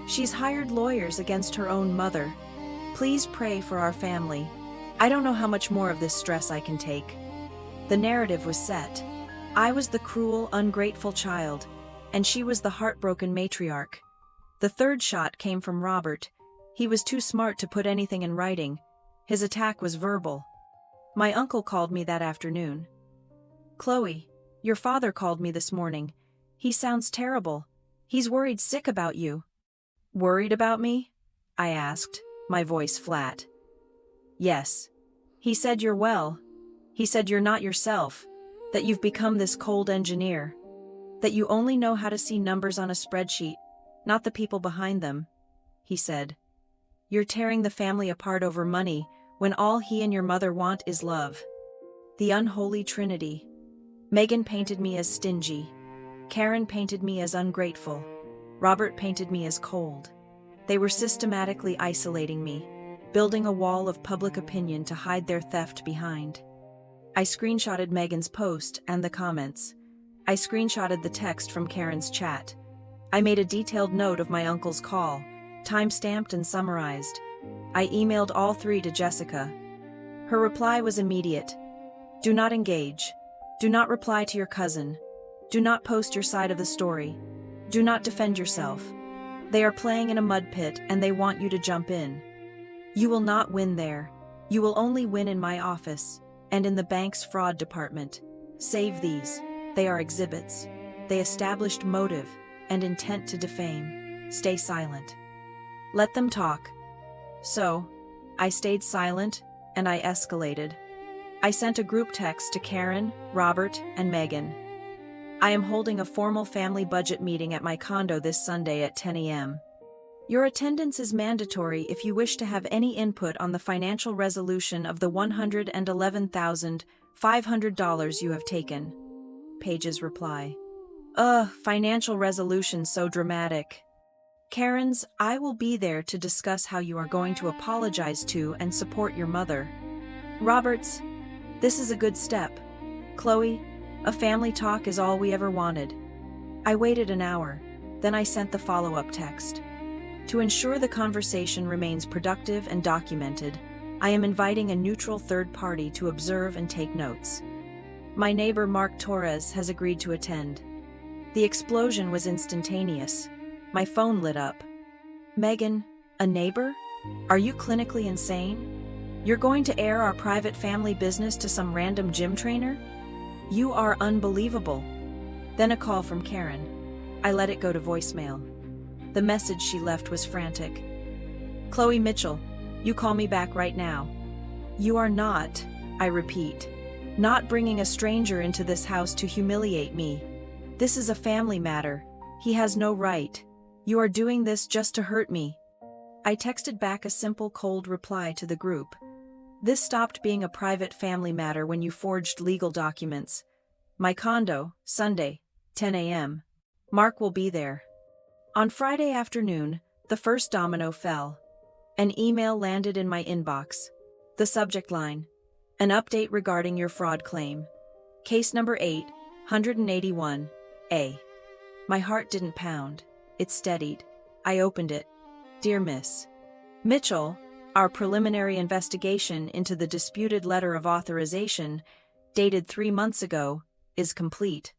She's hired lawyers against her own mother. Please pray for our family. I don't know how much more of this stress I can take. The narrative was set. I was the cruel, ungrateful child, and she was the heartbroken matriarch. The third shot came from Robert. He was too smart to put anything in writing. His attack was verbal. My uncle called me that afternoon. "Chloe, your father called me this morning. He sounds terrible. He's worried sick about you." "Worried about me?" I asked, my voice flat. "Yes. He said you're well. He said you're not yourself, that you've become this cold engineer, that you only know how to see numbers on a spreadsheet, not the people behind them," he said. "You're tearing the family apart over money when all he and your mother want is love." The unholy trinity. Megan painted me as stingy. Karen painted me as ungrateful. Robert painted me as cold. They were systematically isolating me, building a wall of public opinion to hide their theft behind. I screenshotted Megan's post and the comments. I screenshotted the text from Karen's chat. I made a detailed note of my uncle's call, time-stamped and summarized. I emailed all three to Jessica. Her reply was immediate. "Do not engage. Do not reply to your cousin. Do not post your side of the story. Do not defend yourself. They are playing in a mud pit and they want you to jump in. You will not win there. You will only win in my office and in the bank's fraud department. Save these. They are exhibits. They established motive and intent to defame. Stay silent. Let them talk." So, I stayed silent and I escalated. I sent a group text to Karen, Robert, and Megan. "I am holding a formal family budget meeting at my condo this Sunday at 10 a.m. Your attendance is mandatory if you wish to have any input on the financial resolution of the $111,500 you have taken." Paige's reply. Financial resolution so dramatic. Karen's, "I will be there to discuss how you are going to apologize to and support your mother." Robert's, "This is a good step. Chloe, a family talk is all we ever wanted." I waited an hour, then I sent the follow-up text. To ensure the conversation remains productive and documented, I am inviting a neutral third party to observe and take notes. My neighbor Mark Torres has agreed to attend. The explosion was instantaneous. My phone lit up. "Megan, a neighbor? Are you clinically insane? You're going to air our private family business to some random gym trainer? You are unbelievable." Then a call from Karen. I let it go to voicemail. The message she left was frantic. "Chloe Mitchell, you call me back right now. You are not, I repeat, not bringing a stranger into this house to humiliate me. This is a family matter. He has no right. You are doing this just to hurt me. I texted back a simple cold reply to the group. This stopped being a private family matter when you forged legal documents. My condo, Sunday, 10 a.m. Mark will be there. On Friday afternoon, the first domino fell. An email landed in my inbox. The subject line: an update regarding your fraud claim. Case number 881A. My heart didn't pound. It steadied. I opened it. Dear Miss Mitchell, our preliminary investigation into the disputed letter of authorization, dated 3 months ago, is complete.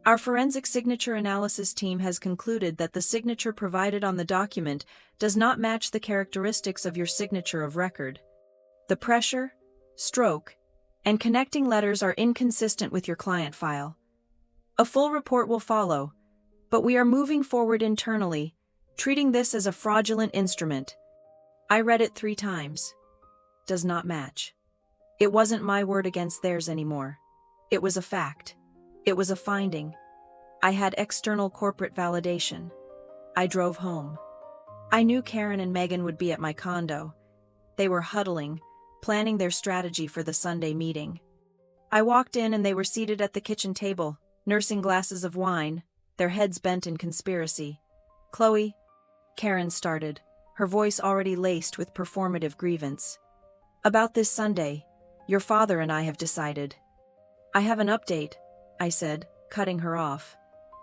Our forensic signature analysis team has concluded that the signature provided on the document does not match the characteristics of your signature of record. The pressure, stroke, and connecting letters are inconsistent with your client file. A full report will follow, but we are moving forward internally, treating this as a fraudulent instrument. I read it 3 times. Does not match. It wasn't my word against theirs anymore. It was a fact. It was a finding. I had external corporate validation. I drove home. I knew Karen and Megan would be at my condo. They were huddling, planning their strategy for the Sunday meeting. I walked in and they were seated at the kitchen table, nursing glasses of wine, their heads bent in conspiracy. "Chloe," Karen started, her voice already laced with performative grievance. "About this Sunday, your father and I have decided." "I have an update," I said, cutting her off.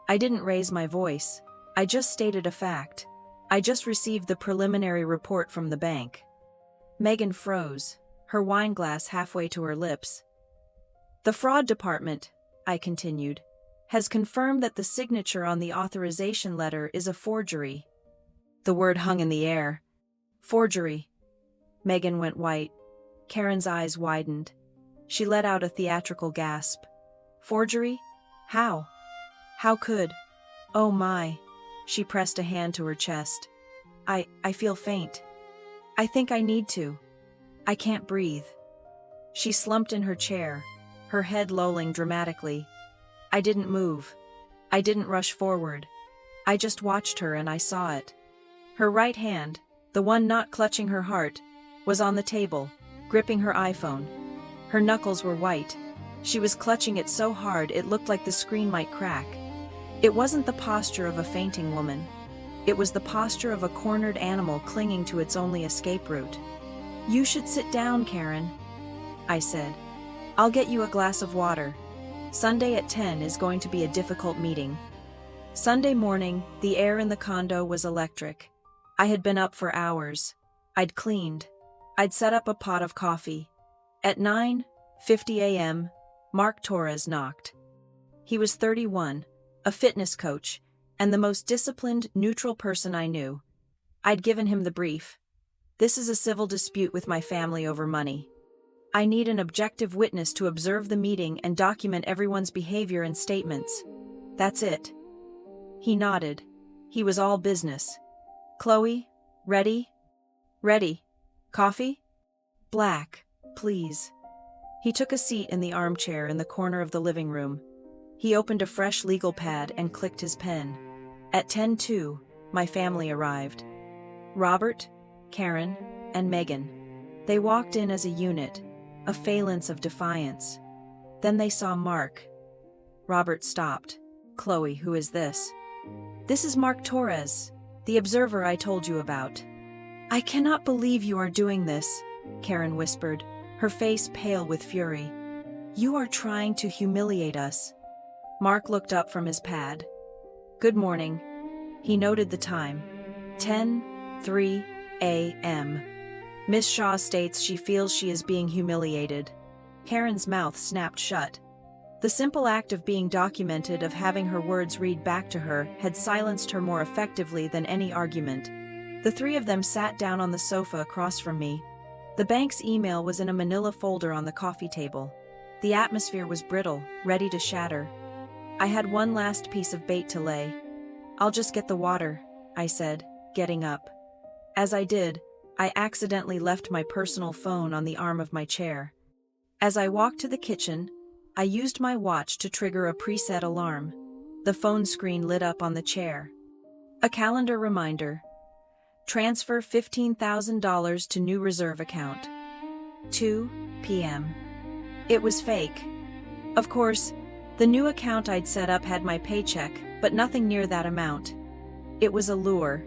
I didn't raise my voice. I just stated a fact. I just received the preliminary report from the bank. Megan froze, her wine glass halfway to her lips. "The fraud department," I continued, "has confirmed that the signature on the authorization letter is a forgery." The word hung in the air. "Forgery." Megan went white. Karen's eyes widened. She let out a theatrical gasp. "Forgery? How? How could? Oh my." She pressed a hand to her chest. I feel faint. I think I need to. I can't breathe." She slumped in her chair, her head lolling dramatically. I didn't move. I didn't rush forward. I just watched her and I saw it. Her right hand, the one not clutching her heart, was on the table, gripping her iPhone. Her knuckles were white. She was clutching it so hard it looked like the screen might crack. It wasn't the posture of a fainting woman. It was the posture of a cornered animal clinging to its only escape route. "You should sit down, Karen," I said. "I'll get you a glass of water. Sunday at 10 is going to be a difficult meeting." Sunday morning, the air in the condo was electric. I had been up for hours. I'd cleaned. I'd set up a pot of coffee. At 9:50 a.m., Mark Torres knocked. He was 31, a fitness coach, and the most disciplined, neutral person I knew. I'd given him the brief. "This is a civil dispute with my family over money. I need an objective witness to observe the meeting and document everyone's behavior and statements. That's it." He nodded. He was all business. "Chloe, ready?" "Ready. Coffee?" "Black, please." He took a seat in the armchair in the corner of the living room. He opened a fresh legal pad and clicked his pen. At 10:02, my family arrived. Robert, Karen, and Megan. They walked in as a unit, a phalanx of defiance. Then they saw Mark. Robert stopped. "Chloe, who is this?" "This is Mark Torres, the observer I told you about." "I cannot believe you are doing this," Karen whispered, her face pale with fury. "You are trying to humiliate us." Mark looked up from his pad. "Good morning." He noted the time. 10:03 a.m. "Miss Shaw states she feels she is being humiliated." Karen's mouth snapped shut. The simple act of being documented, of having her words read back to her, had silenced her more effectively than any argument. The 3 of them sat down on the sofa across from me. The bank's email was in a manila folder on the coffee table. The atmosphere was brittle, ready to shatter. I had one last piece of bait to lay. "I'll just get the water," I said, getting up. As I did, I accidentally left my personal phone on the arm of my chair. As I walked to the kitchen, I used my watch to trigger a preset alarm. The phone screen lit up on the chair. A calendar reminder. Transfer $15,000 to new reserve account. 2 p.m. It was fake. Of course, the new account I'd set up had my paycheck, but nothing near that amount. It was a lure.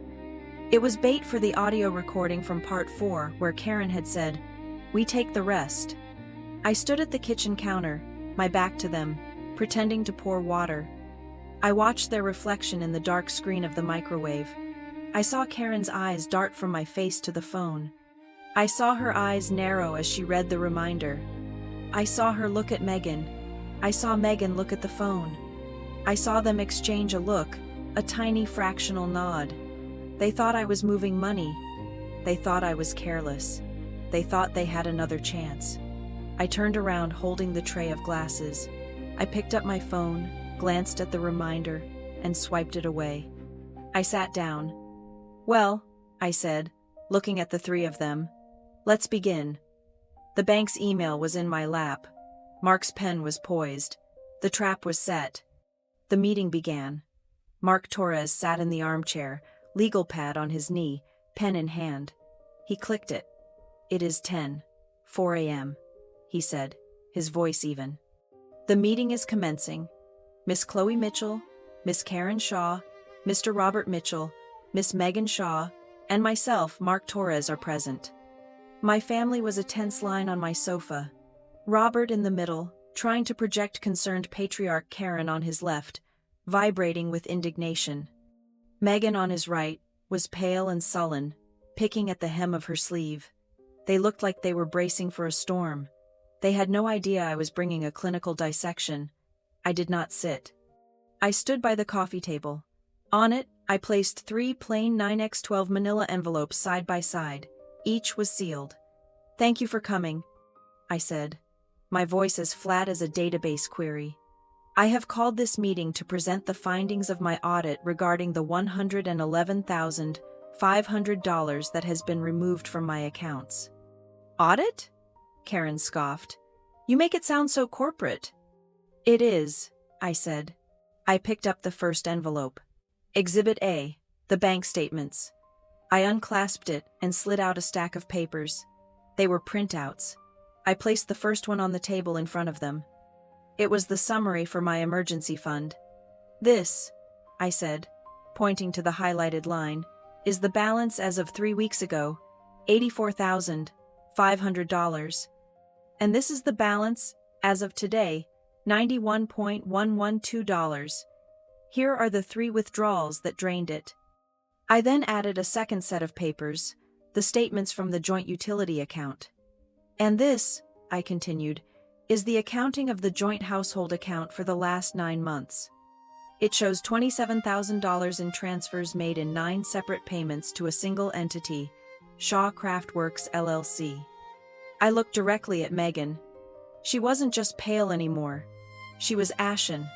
It was bait for the audio recording from part 4 where Karen had said, "We take the rest." I stood at the kitchen counter, my back to them, pretending to pour water. I watched their reflection in the dark screen of the microwave. I saw Karen's eyes dart from my face to the phone. I saw her eyes narrow as she read the reminder. I saw her look at Megan. I saw Megan look at the phone. I saw them exchange a look, a tiny fractional nod. They thought I was moving money. They thought I was careless. They thought they had another chance. I turned around holding the tray of glasses. I picked up my phone, glanced at the reminder, and swiped it away. I sat down. "Well," I said, looking at the three of them, "let's begin." The bank's email was in my lap. Mark's pen was poised. The trap was set. The meeting began. Mark Torres sat in the armchair, legal pad on his knee, pen in hand. He clicked it. "It is 10:04 a.m., he said, his voice even. "The meeting is commencing. Miss Chloe Mitchell, Miss Karen Shaw, Mr. Robert Mitchell, Miss Megan Shaw, and myself, Mark Torres, are present." My family was a tense line on my sofa. Robert in the middle, trying to project concerned patriarch Karen on his left, vibrating with indignation. Megan on his right was pale and sullen, picking at the hem of her sleeve. They looked like they were bracing for a storm. They had no idea I was bringing a clinical dissection. I did not sit. I stood by the coffee table. On it, I placed 3 plain 9x12 manila envelopes side by side. Each was sealed. "Thank you for coming," I said, my voice as flat as a database query. "I have called this meeting to present the findings of my audit regarding the $111,500 that has been removed from my accounts." "Audit?" Karen scoffed. "You make it sound so corporate." "It is," I said. I picked up the first envelope. Exhibit A, the bank statements. I unclasped it and slid out a stack of papers. They were printouts. I placed the first one on the table in front of them. It was the summary for my emergency fund. "This," I said, pointing to the highlighted line, "is the balance as of 3 weeks ago, $84,500. And this is the balance, as of today, $91,112. Here are the 3 withdrawals that drained it." I then added a second set of papers, the statements from the joint utility account. "And this," I continued, "is the accounting of the joint household account for the last 9 months. It shows $27,000 in transfers made in 9 separate payments to a single entity, Shaw Craftworks LLC. I looked directly at Megan. She wasn't just pale anymore. She was ashen.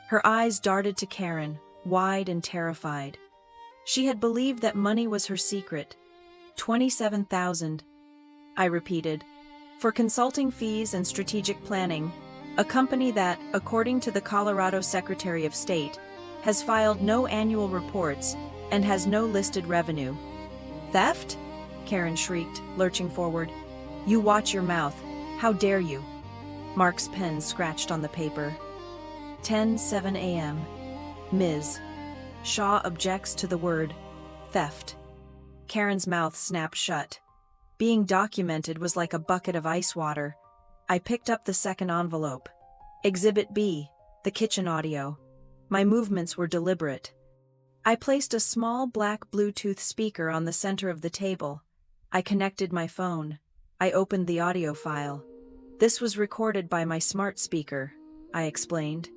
Her eyes darted to Karen, wide and terrified. She had believed that money was her secret. 27,000, I repeated, for consulting fees and strategic planning, a company that, according to the Colorado Secretary of State, has filed no annual reports and has no listed revenue. "Theft?" Karen shrieked, lurching forward. "You watch your mouth. How dare you?" Mark's pen scratched on the paper. 10:07 a.m. Ms. Shaw objects to the word theft. Karen's mouth snapped shut. Being documented was like a bucket of ice water. I picked up the second envelope. Exhibit B, the kitchen audio. My movements were deliberate. I placed a small black Bluetooth speaker on the center of the table. I connected my phone. I opened the audio file. "This was recorded by my smart speaker," I explained.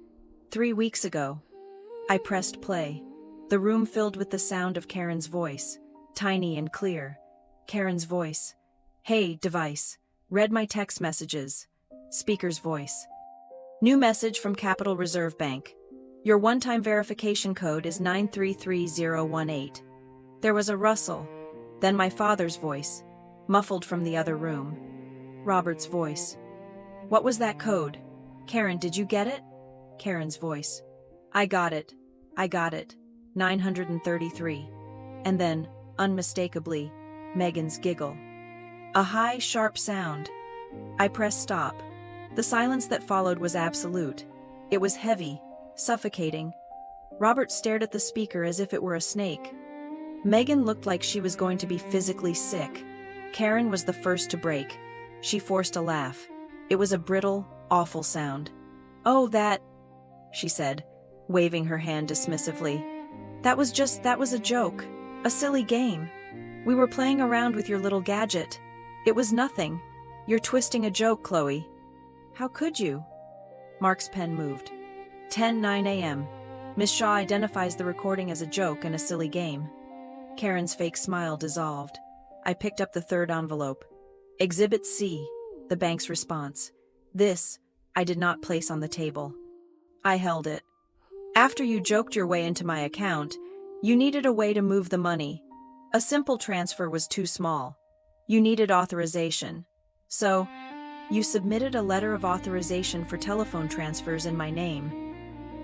3 weeks ago." I pressed play. The room filled with the sound of Karen's voice, tiny and clear. Karen's voice. "Hey, device. Read my text messages." Speaker's voice. "New message from Capital Reserve Bank. Your one-time verification code is 933018. There was a rustle. Then my father's voice, muffled from the other room. Robert's voice. "What was that code? Karen, did you get it?" Karen's voice. I got it. I got it. 933. And then, unmistakably, Megan's giggle. A high, sharp sound. I pressed stop. The silence that followed was absolute. It was heavy, suffocating. Robert stared at the speaker as if it were a snake. Megan looked like she was going to be physically sick. Karen was the first to break. She forced a laugh. It was a brittle, awful sound. "Oh, that," she said, waving her hand dismissively. That was a joke. A silly game. We were playing around with your little gadget. It was nothing. You're twisting a joke, Chloe." "How could you?" Mark's pen moved. 10:09 a.m. Miss Shaw identifies the recording as a joke and a silly game. Karen's fake smile dissolved. I picked up the third envelope. Exhibit C, the bank's response. This, I did not place on the table. I held it. "After you joked your way into my account, you needed a way to move the money. A simple transfer was too small. You needed authorization. So, you submitted a letter of authorization for telephone transfers in my name."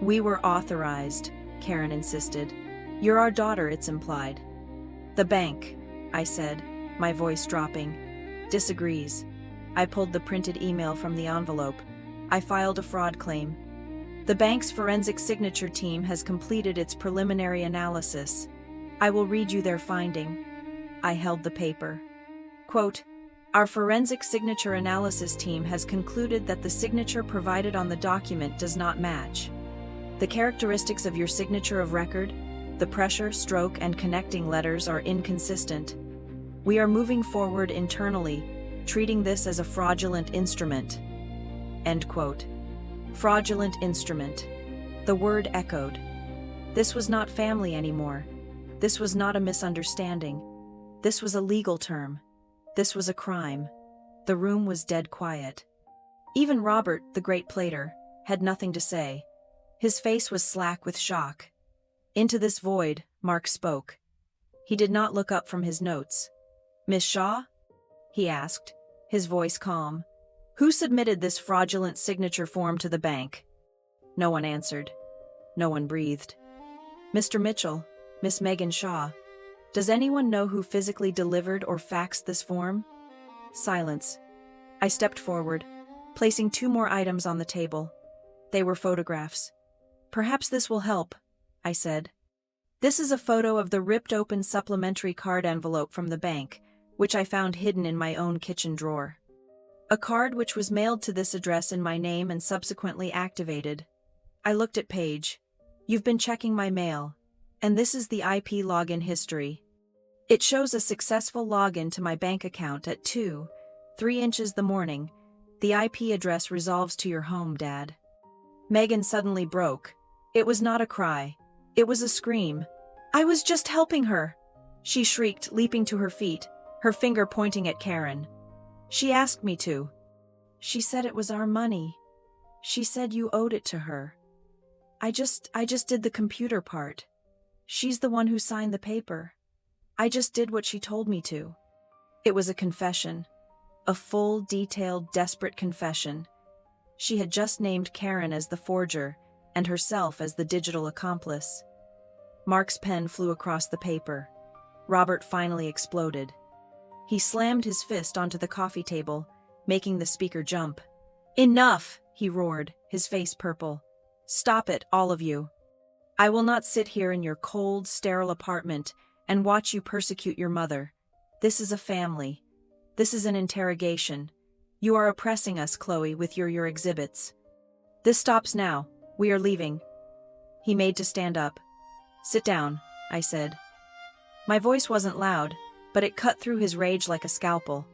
"We were authorized," Karen insisted. "You're our daughter," it's implied. "The bank," I said, my voice dropping, "disagrees." I pulled the printed email from the envelope. I filed a fraud claim. "The bank's forensic signature team has completed its preliminary analysis. I will read you their finding." I held the paper. Quote, "Our forensic signature analysis team has concluded that the signature provided on the document does not match. The characteristics of your signature of record, the pressure, stroke, and connecting letters are inconsistent. We are moving forward internally, treating this as a fraudulent instrument." End quote. Fraudulent instrument. The word echoed. This was not family anymore. This was not a misunderstanding. This was a legal term. This was a crime. The room was dead quiet. Even Robert, the great plater, had nothing to say. His face was slack with shock. Into this void, Mark spoke. He did not look up from his notes. "Miss Shaw?" he asked, his voice calm. "Who submitted this fraudulent signature form to the bank?" No one answered. No one breathed. "Mr. Mitchell, Miss Megan Shaw, does anyone know who physically delivered or faxed this form?" Silence. I stepped forward, placing 2 more items on the table. They were photographs. "Perhaps this will help," I said. "This is a photo of the ripped-open supplementary card envelope from the bank, which I found hidden in my own kitchen drawer. A card which was mailed to this address in my name and subsequently activated." I looked at Paige. "You've been checking my mail, and this is the IP login history. It shows a successful login to my bank account at 2:03 inches the morning. The IP address resolves to your home, Dad." Megan suddenly broke. It was not a cry. It was a scream. "I was just helping her!" she shrieked, leaping to her feet, her finger pointing at Karen. "She asked me to. She said it was our money. She said you owed it to her. I just did the computer part. She's the one who signed the paper. I just did what she told me to." It was a confession. A full, detailed, desperate confession. She had just named Karen as the forger, and herself as the digital accomplice. Mark's pen flew across the paper. Robert finally exploded. He slammed his fist onto the coffee table, making the speaker jump. "Enough!" he roared, his face purple. "Stop it, all of you. I will not sit here in your cold, sterile apartment and watch you persecute your mother. This is a family. This is an interrogation. You are oppressing us, Chloe, with your exhibits. This stops now. We are leaving." He made to stand up. "Sit down," I said. My voice wasn't loud, but it cut through his rage like a scalpel.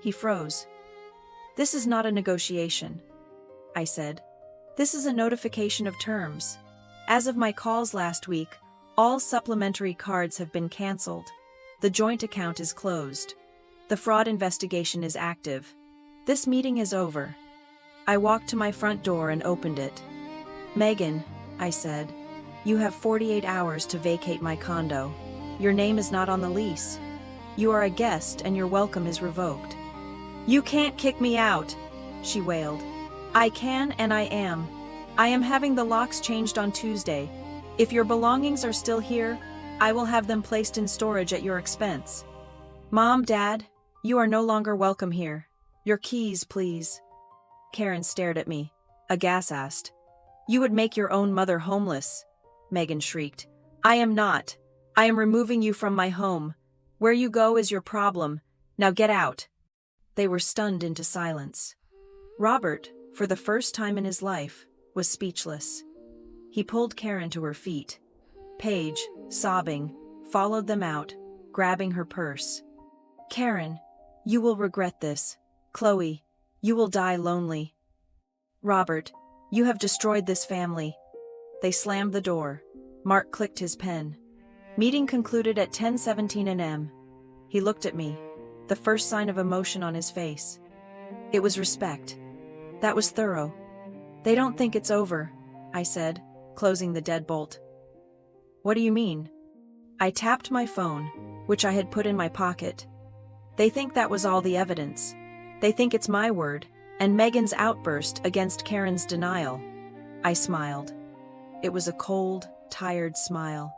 He froze. "This is not a negotiation," I said. "This is a notification of terms. As of my calls last week, all supplementary cards have been canceled. The joint account is closed. The fraud investigation is active. This meeting is over." I walked to my front door and opened it. "Megan," I said, "you have 48 hours to vacate my condo. Your name is not on the lease. You are a guest and your welcome is revoked." "You can't kick me out," she wailed. "I can and I am. I am having the locks changed on Tuesday. If your belongings are still here, I will have them placed in storage at your expense. Mom, Dad, you are no longer welcome here. Your keys, please. Karen stared at me, aghast. You would make your own mother homeless, Megan shrieked. I am not. I am removing you from my home. Where you go is your problem. Now get out. They were stunned into silence. Robert, for the first time in his life, was speechless. He pulled Karen to her feet. Paige, sobbing, followed them out, grabbing her purse. Karen, you will regret this. Chloe, you will die lonely. Robert, you have destroyed this family. They slammed the door. Mark clicked his pen. Meeting concluded at 10:17 a.m. He looked at me, the first sign of emotion on his face. It was respect. That was thorough. They don't think it's over, I said, closing the deadbolt. What do you mean? I tapped my phone, which I had put in my pocket. They think that was all the evidence. They think it's my word, and Megan's outburst against Karen's denial. I smiled. It was a cold, tired smile.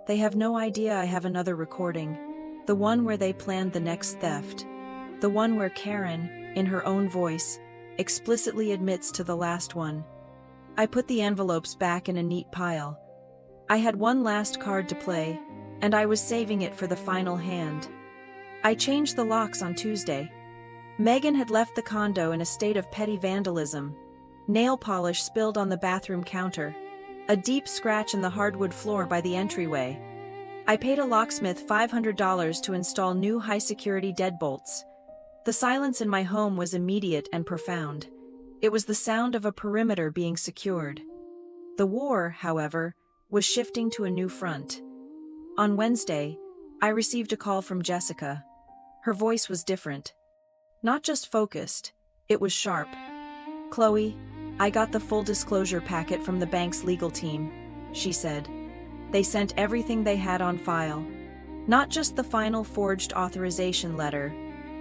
They have no idea I have another recording, the one where they planned the next theft, the one where Karen, in her own voice, explicitly admits to the last one. I put the envelopes back in a neat pile. I had one last card to play, and I was saving it for the final hand. I changed the locks on Tuesday. Megan had left the condo in a state of petty vandalism. Nail polish spilled on the bathroom counter. A deep scratch in the hardwood floor by the entryway. I paid a locksmith $500 to install new high-security deadbolts. The silence in my home was immediate and profound. It was the sound of a perimeter being secured. The war, however, was shifting to a new front. On Wednesday, I received a call from Jessica. Her voice was different. Not just focused, it was sharp. Chloe, I got the full disclosure packet from the bank's legal team, she said. They sent everything they had on file. Not just the final forged authorization letter,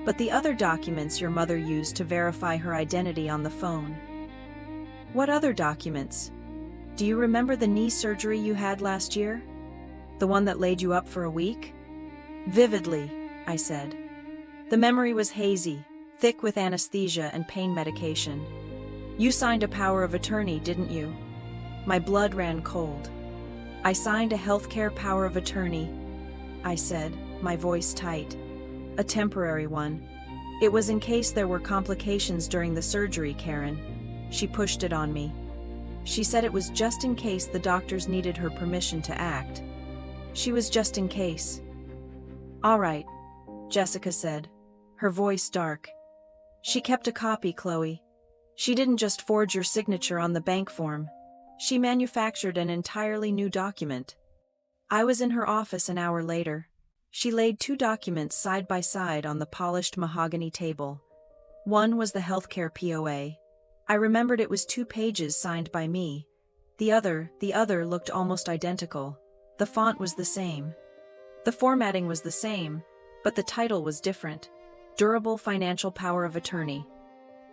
but the other documents your mother used to verify her identity on the phone. What other documents? Do you remember the knee surgery you had last year? The one that laid you up for a week? Vividly, I said. The memory was hazy, thick with anesthesia and pain medication. You signed a power of attorney, didn't you? My blood ran cold. I signed a healthcare power of attorney, I said, my voice tight. A temporary one. It was in case there were complications during the surgery, Karen. She pushed it on me. She said it was just in case the doctors needed her permission to act. She was just in case. All right, Jessica said, her voice dark. She kept a copy, Chloe. She didn't just forge your signature on the bank form. She manufactured an entirely new document. I was in her office an hour later. She laid two documents side by side on the polished mahogany table. One was the healthcare POA. I remembered it was 2 pages signed by me. The other looked almost identical. The font was the same. The formatting was the same, but the title was different. Durable Financial Power of Attorney.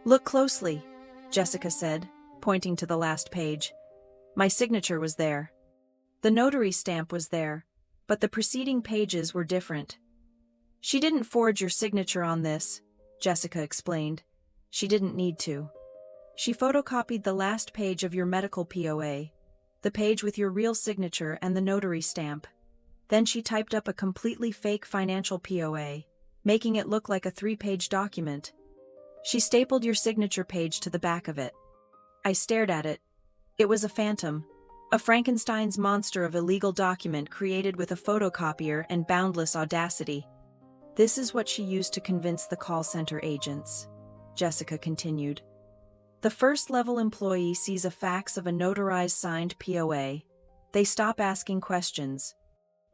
Look closely, Jessica said, pointing to the last page. My signature was there. The notary stamp was there, but the preceding pages were different. She didn't forge your signature on this, Jessica explained. She didn't need to. She photocopied the last page of your medical POA, the page with your real signature and the notary stamp. Then she typed up a completely fake financial POA, making it look like a 3-page document. She stapled your signature page to the back of it. I stared at it. It was a phantom, a Frankenstein's monster of a legal document created with a photocopier and boundless audacity. This is what she used to convince the call center agents, Jessica continued. The first-level employee sees a fax of a notarized signed POA. They stop asking questions.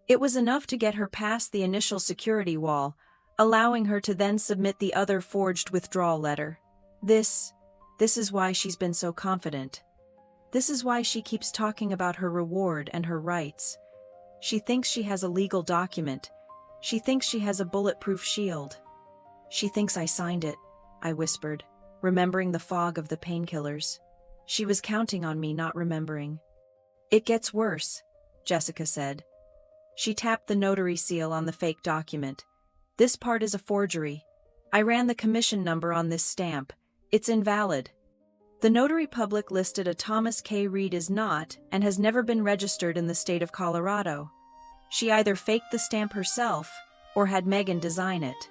It was enough to get her past the initial security wall, allowing her to then submit the other forged withdrawal letter. This is why she's been so confident. This is why she keeps talking about her reward and her rights. She thinks she has a legal document. She thinks she has a bulletproof shield. She thinks I signed it, I whispered, remembering the fog of the painkillers. She was counting on me not remembering. "It gets worse," Jessica said. She tapped the notary seal on the fake document. "This part is a forgery. I ran the commission number on this stamp. It's invalid." The notary public listed a Thomas K. Reed is not and has never been registered in the state of Colorado. She either faked the stamp herself or had Megan design it.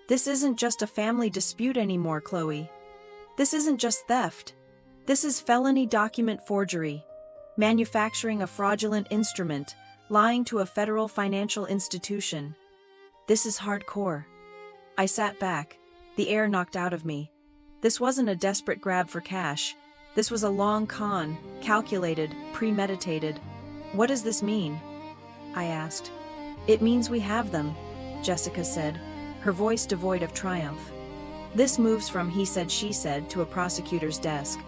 "This isn't just a family dispute anymore, Chloe. This isn't just theft. This is felony document forgery, manufacturing a fraudulent instrument, lying to a federal financial institution. This is hardcore." I sat back, the air knocked out of me. This wasn't a desperate grab for cash. This was a long con, calculated, premeditated. "What does this mean?" I asked. "It means we have them," Jessica said, her voice devoid of triumph. "This moves from he said she said to a prosecutor's desk.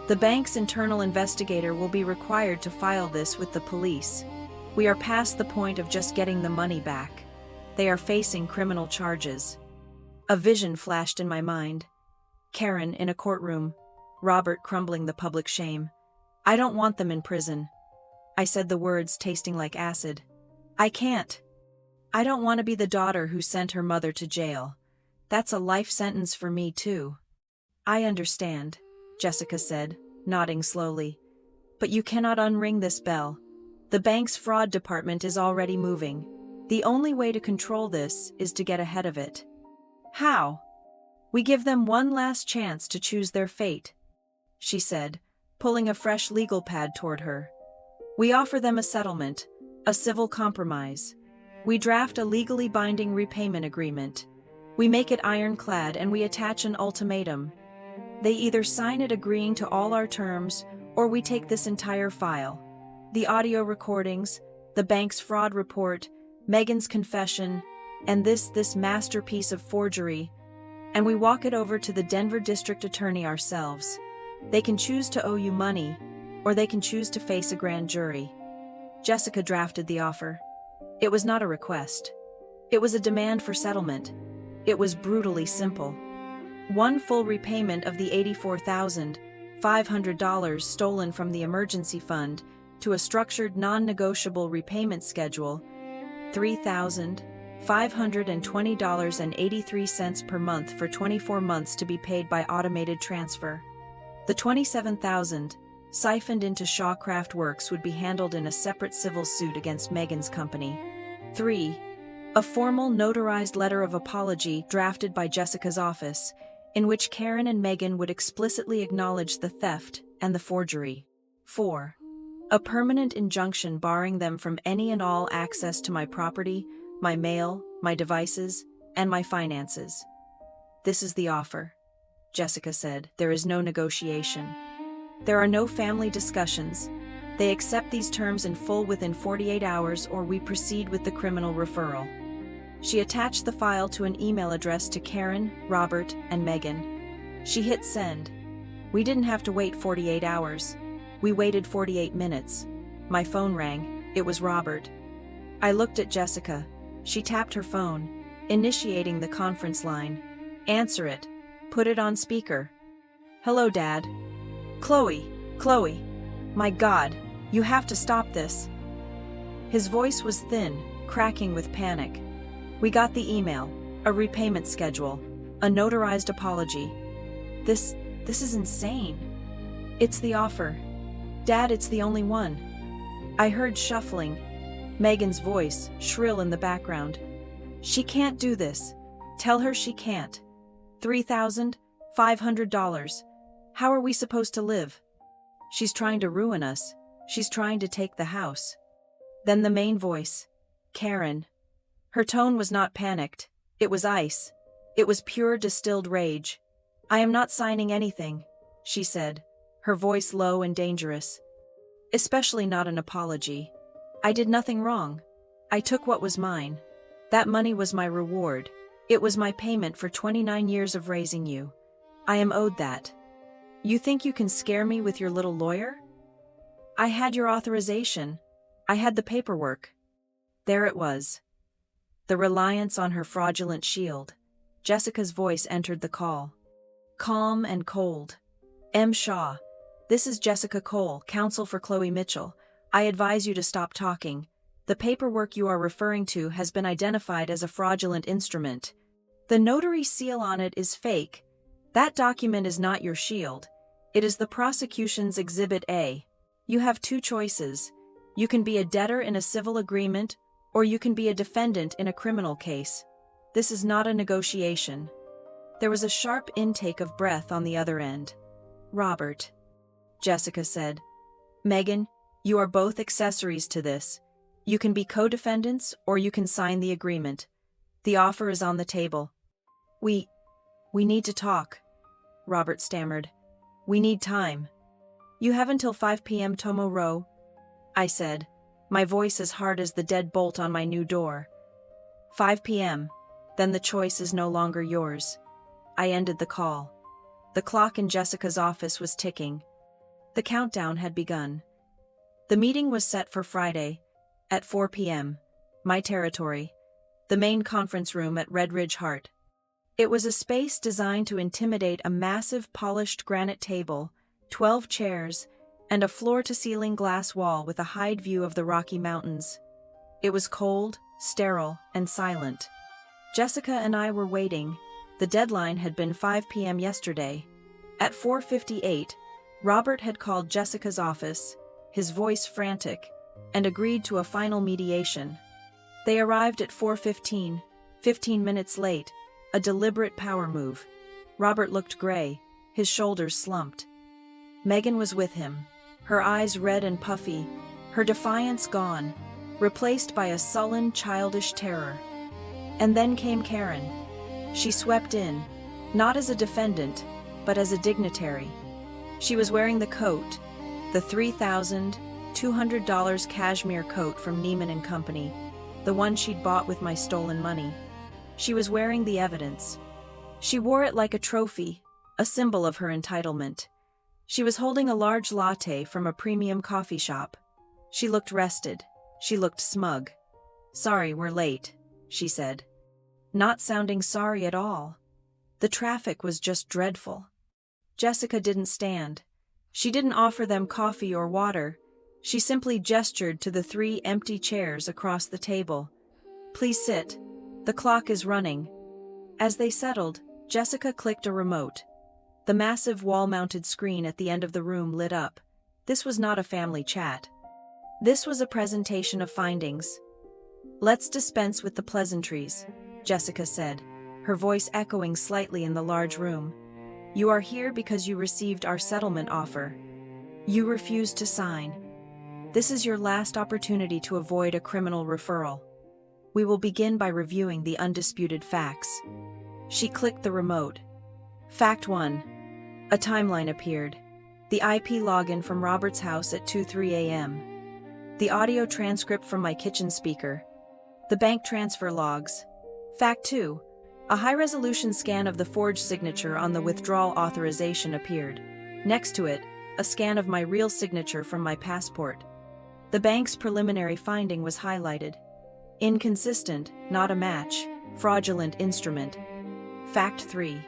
The bank's internal investigator will be required to file this with the police. We are past the point of just getting the money back. They are facing criminal charges." A vision flashed in my mind. Karen in a courtroom, Robert crumbling the public shame. "I don't want them in prison." I said the words tasting like acid. "I can't. I don't want to be the daughter who sent her mother to jail. That's a life sentence for me too." "I understand," Jessica said, nodding slowly. "But you cannot unring this bell. The bank's fraud department is already moving. The only way to control this is to get ahead of it." "How?" "We give them one last chance to choose their fate," she said, pulling a fresh legal pad toward her. "We offer them a settlement, a civil compromise. We draft a legally binding repayment agreement. We make it ironclad and we attach an ultimatum. They either sign it agreeing to all our terms, or we take this entire file. The audio recordings, the bank's fraud report, Megan's confession, and this masterpiece of forgery, and we walk it over to the Denver district attorney ourselves. They can choose to owe you money, or they can choose to face a grand jury." Jessica drafted the offer. It was not a request. It was a demand for settlement. It was brutally simple. One full repayment of the $84,500 stolen from the emergency fund to a structured non-negotiable repayment schedule, $3,520.83 per month for 24 months to be paid by automated transfer. The $27,000, siphoned into Shawcraft Works, would be handled in a separate civil suit against Megan's company. 3. A formal notarized letter of apology drafted by Jessica's office, in which Karen and Megan would explicitly acknowledge the theft and the forgery. 4. A permanent injunction barring them from any and all access to my property, my mail, my devices, and my finances. "This is the offer," Jessica said. "There is no negotiation. There are no family discussions. They accept these terms in full within 48 hours or we proceed with the criminal referral." She attached the file to an email addressed to Karen, Robert, and Megan. She hit send. We didn't have to wait 48 hours. We waited 48 minutes. My phone rang. It was Robert. I looked at Jessica. She tapped her phone, initiating the conference line. "Answer it. Put it on speaker." "Hello, Dad." Chloe. My God, you have to stop this." His voice was thin, cracking with panic. "We got the email, a repayment schedule, a notarized apology. This is insane. It's the offer. Dad, it's the only one." I heard shuffling. Megan's voice, shrill in the background. "She can't do this. Tell her she can't. $3,500. How are we supposed to live? She's trying to ruin us. She's trying to take the house." Then the main voice. Karen. Her tone was not panicked. It was ice. It was pure distilled rage. "I am not signing anything," she said, her voice low and dangerous. "Especially not an apology. I did nothing wrong. I took what was mine. That money was my reward. It was my payment for 29 years of raising you. I am owed that. You think you can scare me with your little lawyer? I had your authorization. I had the paperwork." There it was. The reliance on her fraudulent shield. Jessica's voice entered the call. Calm and cold. "M. Shaw, This is Jessica Cole, counsel for Chloe Mitchell. I advise you to stop talking. The paperwork you are referring to has been identified as a fraudulent instrument. The notary seal on it is fake. That document is not your shield. It is the prosecution's Exhibit A. You have two choices. You can be a debtor in a civil agreement, or you can be a defendant in a criminal case. This is not a negotiation. There was a sharp intake of breath on the other end. Robert, Jessica said. Megan, you are both accessories to this. You can be co-defendants, or you can sign the agreement. The offer is on the table. We need to talk, Robert stammered. We need time. You have until 5 p.m. tomorrow, I said, my voice as hard as the deadbolt on my new door. 5 p.m. Then the choice is no longer yours. I ended the call. The clock in Jessica's office was ticking. The countdown had begun. The meeting was set for Friday, at 4 p.m., my territory, the main conference room at Red Ridge Hart. It was a space designed to intimidate a massive polished granite table, 12 chairs, and a floor-to-ceiling glass wall with a high view of the Rocky Mountains. It was cold, sterile, and silent. Jessica and I were waiting. The deadline had been 5 p.m. yesterday. At 4:58, Robert had called Jessica's office, his voice frantic, and agreed to a final mediation. They arrived at 4:15, 15 minutes late, a deliberate power move. Robert looked gray, his shoulders slumped. Megan was with him, her eyes red and puffy, her defiance gone, replaced by a sullen, childish terror. And then came Karen. She swept in, not as a defendant, but as a dignitary. She was wearing the coat, the $3,200 cashmere coat from Neiman & Company, the one she'd bought with my stolen money. She was wearing the evidence. She wore it like a trophy, a symbol of her entitlement. She was holding a large latte from a premium coffee shop. She looked rested. She looked smug. Sorry, we're late, she said. Not sounding sorry at all. The traffic was just dreadful. Jessica didn't stand. She didn't offer them coffee or water. She simply gestured to the 3 empty chairs across the table. Please sit. The clock is running. As they settled, Jessica clicked a remote. The massive wall-mounted screen at the end of the room lit up. This was not a family chat. This was a presentation of findings. Let's dispense with the pleasantries, Jessica said, her voice echoing slightly in the large room. You are here because you received our settlement offer. You refused to sign. This is your last opportunity to avoid a criminal referral. We will begin by reviewing the undisputed facts. She clicked the remote. Fact 1. A timeline appeared. The IP login from Robert's house at 2:03 a.m. The audio transcript from my kitchen speaker. The bank transfer logs. Fact 2. A high-resolution scan of the forged signature on the withdrawal authorization appeared. Next to it, a scan of my real signature from my passport. The bank's preliminary finding was highlighted. Inconsistent, not a match, fraudulent instrument. Fact 3.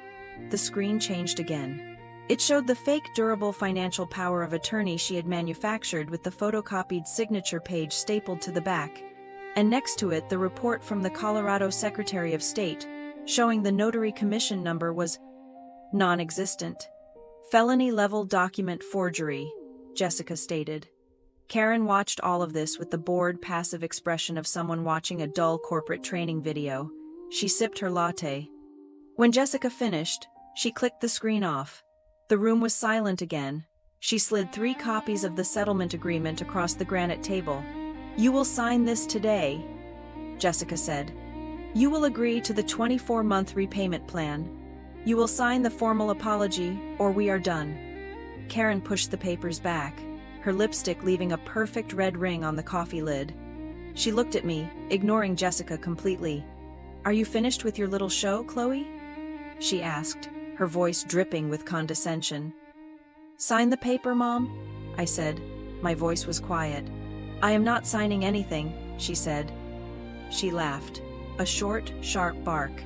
The screen changed again. It showed the fake durable financial power of attorney she had manufactured with the photocopied signature page stapled to the back, and next to it the report from the Colorado Secretary of State, showing the notary commission number was non-existent. Felony-level document forgery, Jessica stated. Karen watched all of this with the bored, passive expression of someone watching a dull corporate training video. She sipped her latte. When Jessica finished, she clicked the screen off. The room was silent again. She slid 3 copies of the settlement agreement across the granite table. You will sign this today, Jessica said. You will agree to the 24-month repayment plan. You will sign the formal apology, or we are done. Karen pushed the papers back, her lipstick leaving a perfect red ring on the coffee lid. She looked at me, ignoring Jessica completely. Are you finished with your little show, Chloe? She asked, her voice dripping with condescension. Sign the paper, Mom? I said. My voice was quiet. I am not signing anything, she said. She laughed, a short, sharp bark.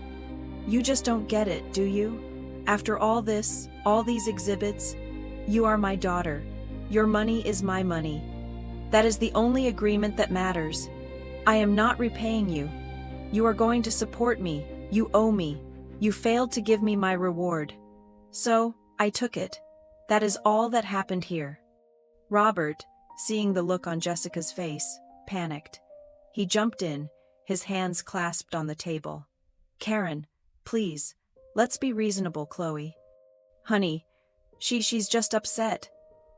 You just don't get it, do you? After all this, all these exhibits, You are my daughter. Your money is my money. That is the only agreement that matters. I am not repaying you. You are going to support me. You owe me. You failed to give me my reward. So, I took it. That is all that happened here." Robert, seeing the look on Jessica's face, panicked. He jumped in, his hands clasped on the table. "Karen, please, let's be reasonable, Chloe. Honey, she's just upset.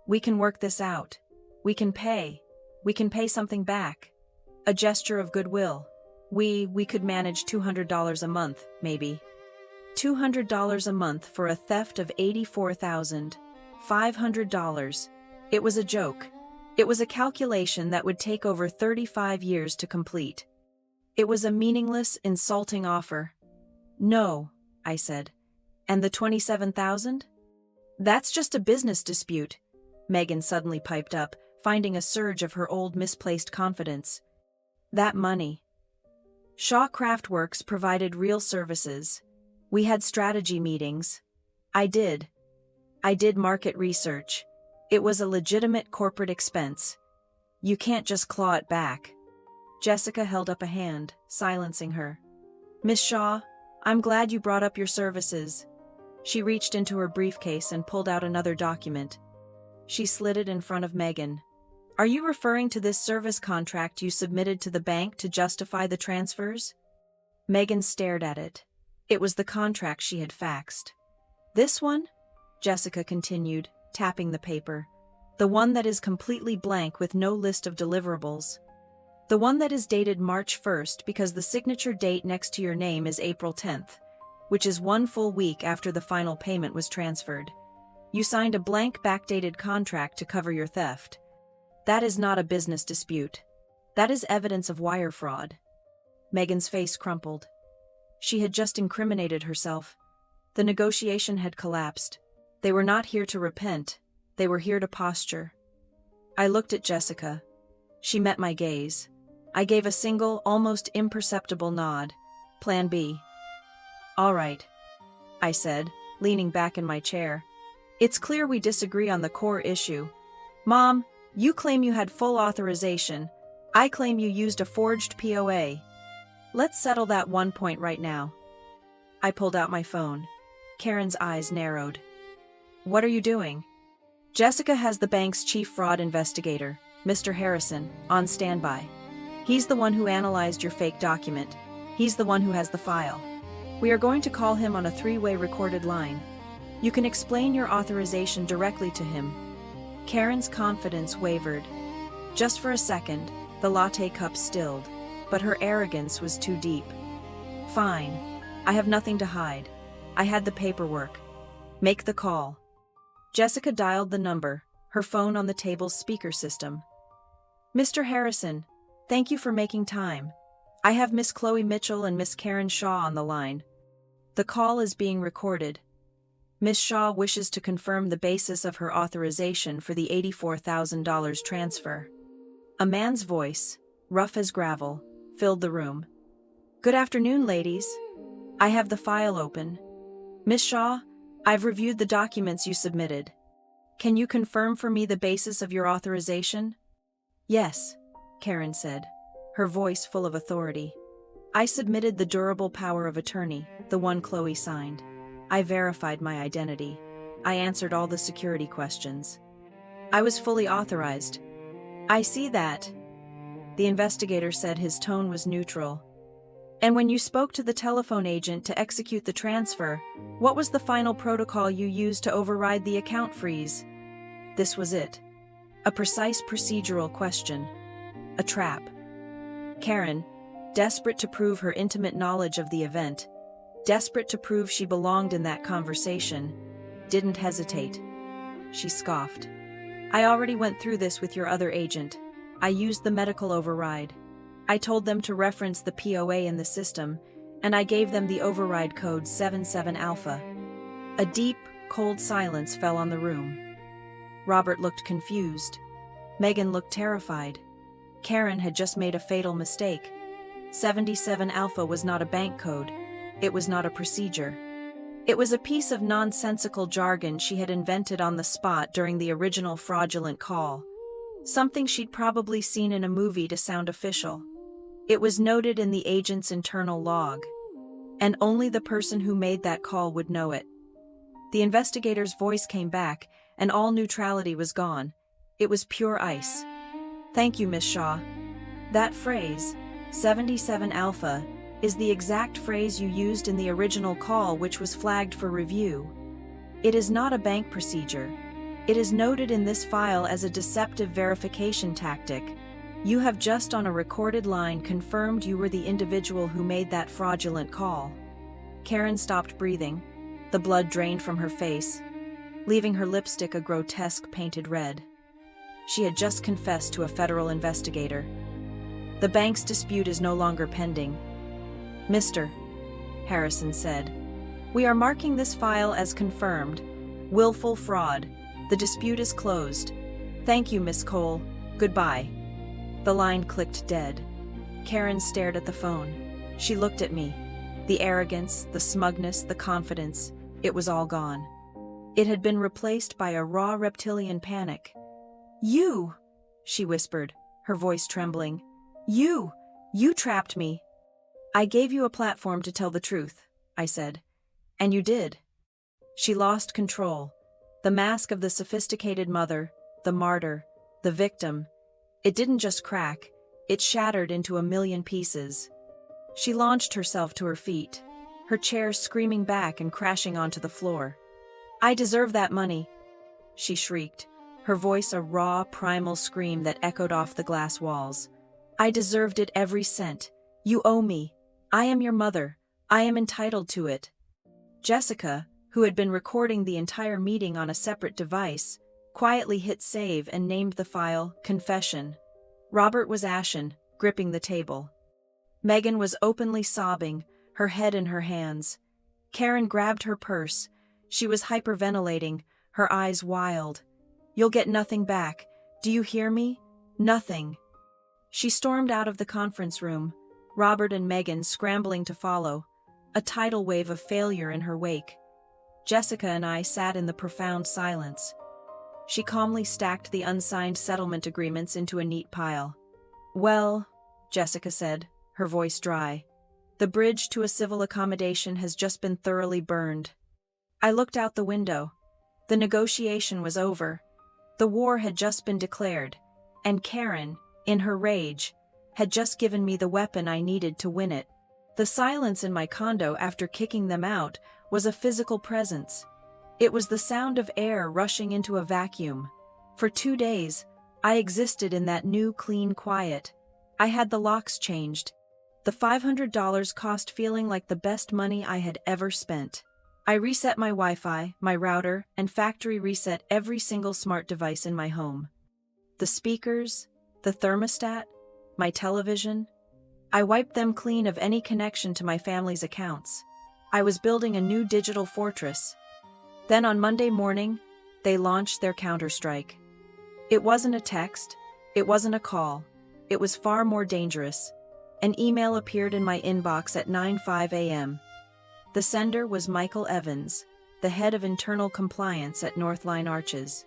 We can work this out. We can pay something back. A gesture of goodwill. We could manage $200 a month, maybe." $200 a month for a theft of $84,500. It was a joke. It was a calculation that would take over 35 years to complete. It was a meaningless, insulting offer. "No," I said. "And the 27,000? "That's just a business dispute," Megan suddenly piped up, finding a surge of her old misplaced confidence. "That money. Shaw Craftworks provided real services. We had strategy meetings. I did market research. It was a legitimate corporate expense. You can't just claw it back." Jessica held up a hand, silencing her. "Miss Shaw, I'm glad you brought up your services." She reached into her briefcase and pulled out another document. She slid it in front of Megan. "Are you referring to this service contract you submitted to the bank to justify the transfers?" Megan stared at it. It was the contract she had faxed. "This one?" Jessica continued, tapping the paper. "The one that is completely blank with no list of deliverables. The one that is dated March 1st because the signature date next to your name is April 10th, which is 1 full week after the final payment was transferred. You signed a blank backdated contract to cover your theft. That is not a business dispute. That is evidence of wire fraud." Megan's face crumpled. She had just incriminated herself. The negotiation had collapsed. They were not here to repent. They were here to posture. I looked at Jessica. She met my gaze. I gave a single, almost imperceptible nod. Plan B. "All right," I said, leaning back in my chair. "It's clear we disagree on the core issue. Mom, you claim you had full authorization. I claim you used a forged POA. Let's settle that one point right now." I pulled out my phone. Karen's eyes narrowed. "What are you doing?" "Jessica has the bank's chief fraud investigator, Mr. Harrison, on standby. He's the one who analyzed your fake document. He's the one who has the file. We are going to call him on a 3-way recorded line. You can explain your authorization directly to him." Karen's confidence wavered. Just for a second, the latte cup stilled, but her arrogance was too deep. "Fine. I have nothing to hide. I had the paperwork. Make the call." Jessica dialed the number, her phone on the table's speaker system. "Mr. Harrison, thank you for making time. I have Miss Chloe Mitchell and Miss Karen Shaw on the line. The call is being recorded. Miss Shaw wishes to confirm the basis of her authorization for the $84,000 transfer." A man's voice, rough as gravel, filled the room. "Good afternoon, ladies. I have the file open. Miss Shaw, I've reviewed the documents you submitted. Can you confirm for me the basis of your authorization?" "Yes," Karen said, her voice full of authority. "I submitted the durable power of attorney, the one Chloe signed. I verified my identity. I answered all the security questions. I was fully authorized." "I see that," the investigator said. His tone was neutral. "And when you spoke to the telephone agent to execute the transfer, what was the final protocol you used to override the account freeze?" This was it. A precise procedural question. A trap. Karen, desperate to prove her intimate knowledge of the event, desperate to prove she belonged in that conversation, didn't hesitate. She scoffed. "I already went through this with your other agent. I used the medical override. I told them to reference the POA in the system, and I gave them the override code 77 Alpha. A deep, cold silence fell on the room. Robert looked confused. Megan looked terrified. Karen had just made a fatal mistake. 77 Alpha was not a bank code. It was not a procedure. It was a piece of nonsensical jargon she had invented on the spot during the original fraudulent call. Something she'd probably seen in a movie to sound official. It was noted in the agent's internal log. And only the person who made that call would know it. The investigator's voice came back, and all neutrality was gone. It was pure ice. "Thank you, Miss Shaw. That phrase, 77 Alpha, is the exact phrase you used in the original call, which was flagged for review. It is not a bank procedure. It is noted in this file as a deceptive verification tactic. You have just on a recorded line confirmed you were the individual who made that fraudulent call." Karen stopped breathing. The blood drained from her face, leaving her lipstick a grotesque painted red. She had just confessed to a federal investigator. "The bank's dispute is no longer pending, Mr. Harrison said. "We are marking this file as confirmed. Willful fraud. The dispute is closed. Thank you, Miss Cole. Goodbye." The line clicked dead. Karen stared at the phone. She looked at me. The arrogance, the smugness, the confidence, it was all gone. It had been replaced by a raw reptilian panic. "You!" she whispered, her voice trembling. You trapped me." "I gave you a platform to tell the truth," I said. "And you did." She lost control. The mask of the sophisticated mother, the martyr, the victim, it didn't just crack, it shattered into a million pieces. She launched herself to her feet, her chair screaming back and crashing onto the floor. "I deserve that money," she shrieked, her voice a raw, primal scream that echoed off the glass walls. "I deserved it every cent. You owe me. I am your mother. I am entitled to it." Jessica, who had been recording the entire meeting on a separate device, quietly hit save and named the file Confession. Robert was ashen, gripping the table. Megan was openly sobbing, her head in her hands. Karen grabbed her purse. She was hyperventilating, her eyes wild. "You'll get nothing back. Do you hear me? Nothing." She stormed out of the conference room, Robert and Megan scrambling to follow, a tidal wave of failure in her wake. Jessica and I sat in the profound silence. She calmly stacked the unsigned settlement agreements into a neat pile. "Well," Jessica said, her voice dry, "the bridge to a civil accommodation has just been thoroughly burned." I looked out the window. The negotiation was over. The war had just been declared, and Karen, in her rage, had just given me the weapon I needed to win it. The silence in my condo after kicking them out was a physical presence. It was the sound of air rushing into a vacuum. For 2 days, I existed in that new clean quiet. I had the locks changed. The $500 cost feeling like the best money I had ever spent. I reset my Wi-Fi, my router, and factory reset every single smart device in my home. The speakers, the thermostat, my television. I wiped them clean of any connection to my family's accounts. I was building a new digital fortress. Then on Monday morning, they launched their counterstrike. It wasn't a text, it wasn't a call, it was far more dangerous. An email appeared in my inbox at 9:05 a.m. The sender was Michael Evans, the head of internal compliance at Northline Arches.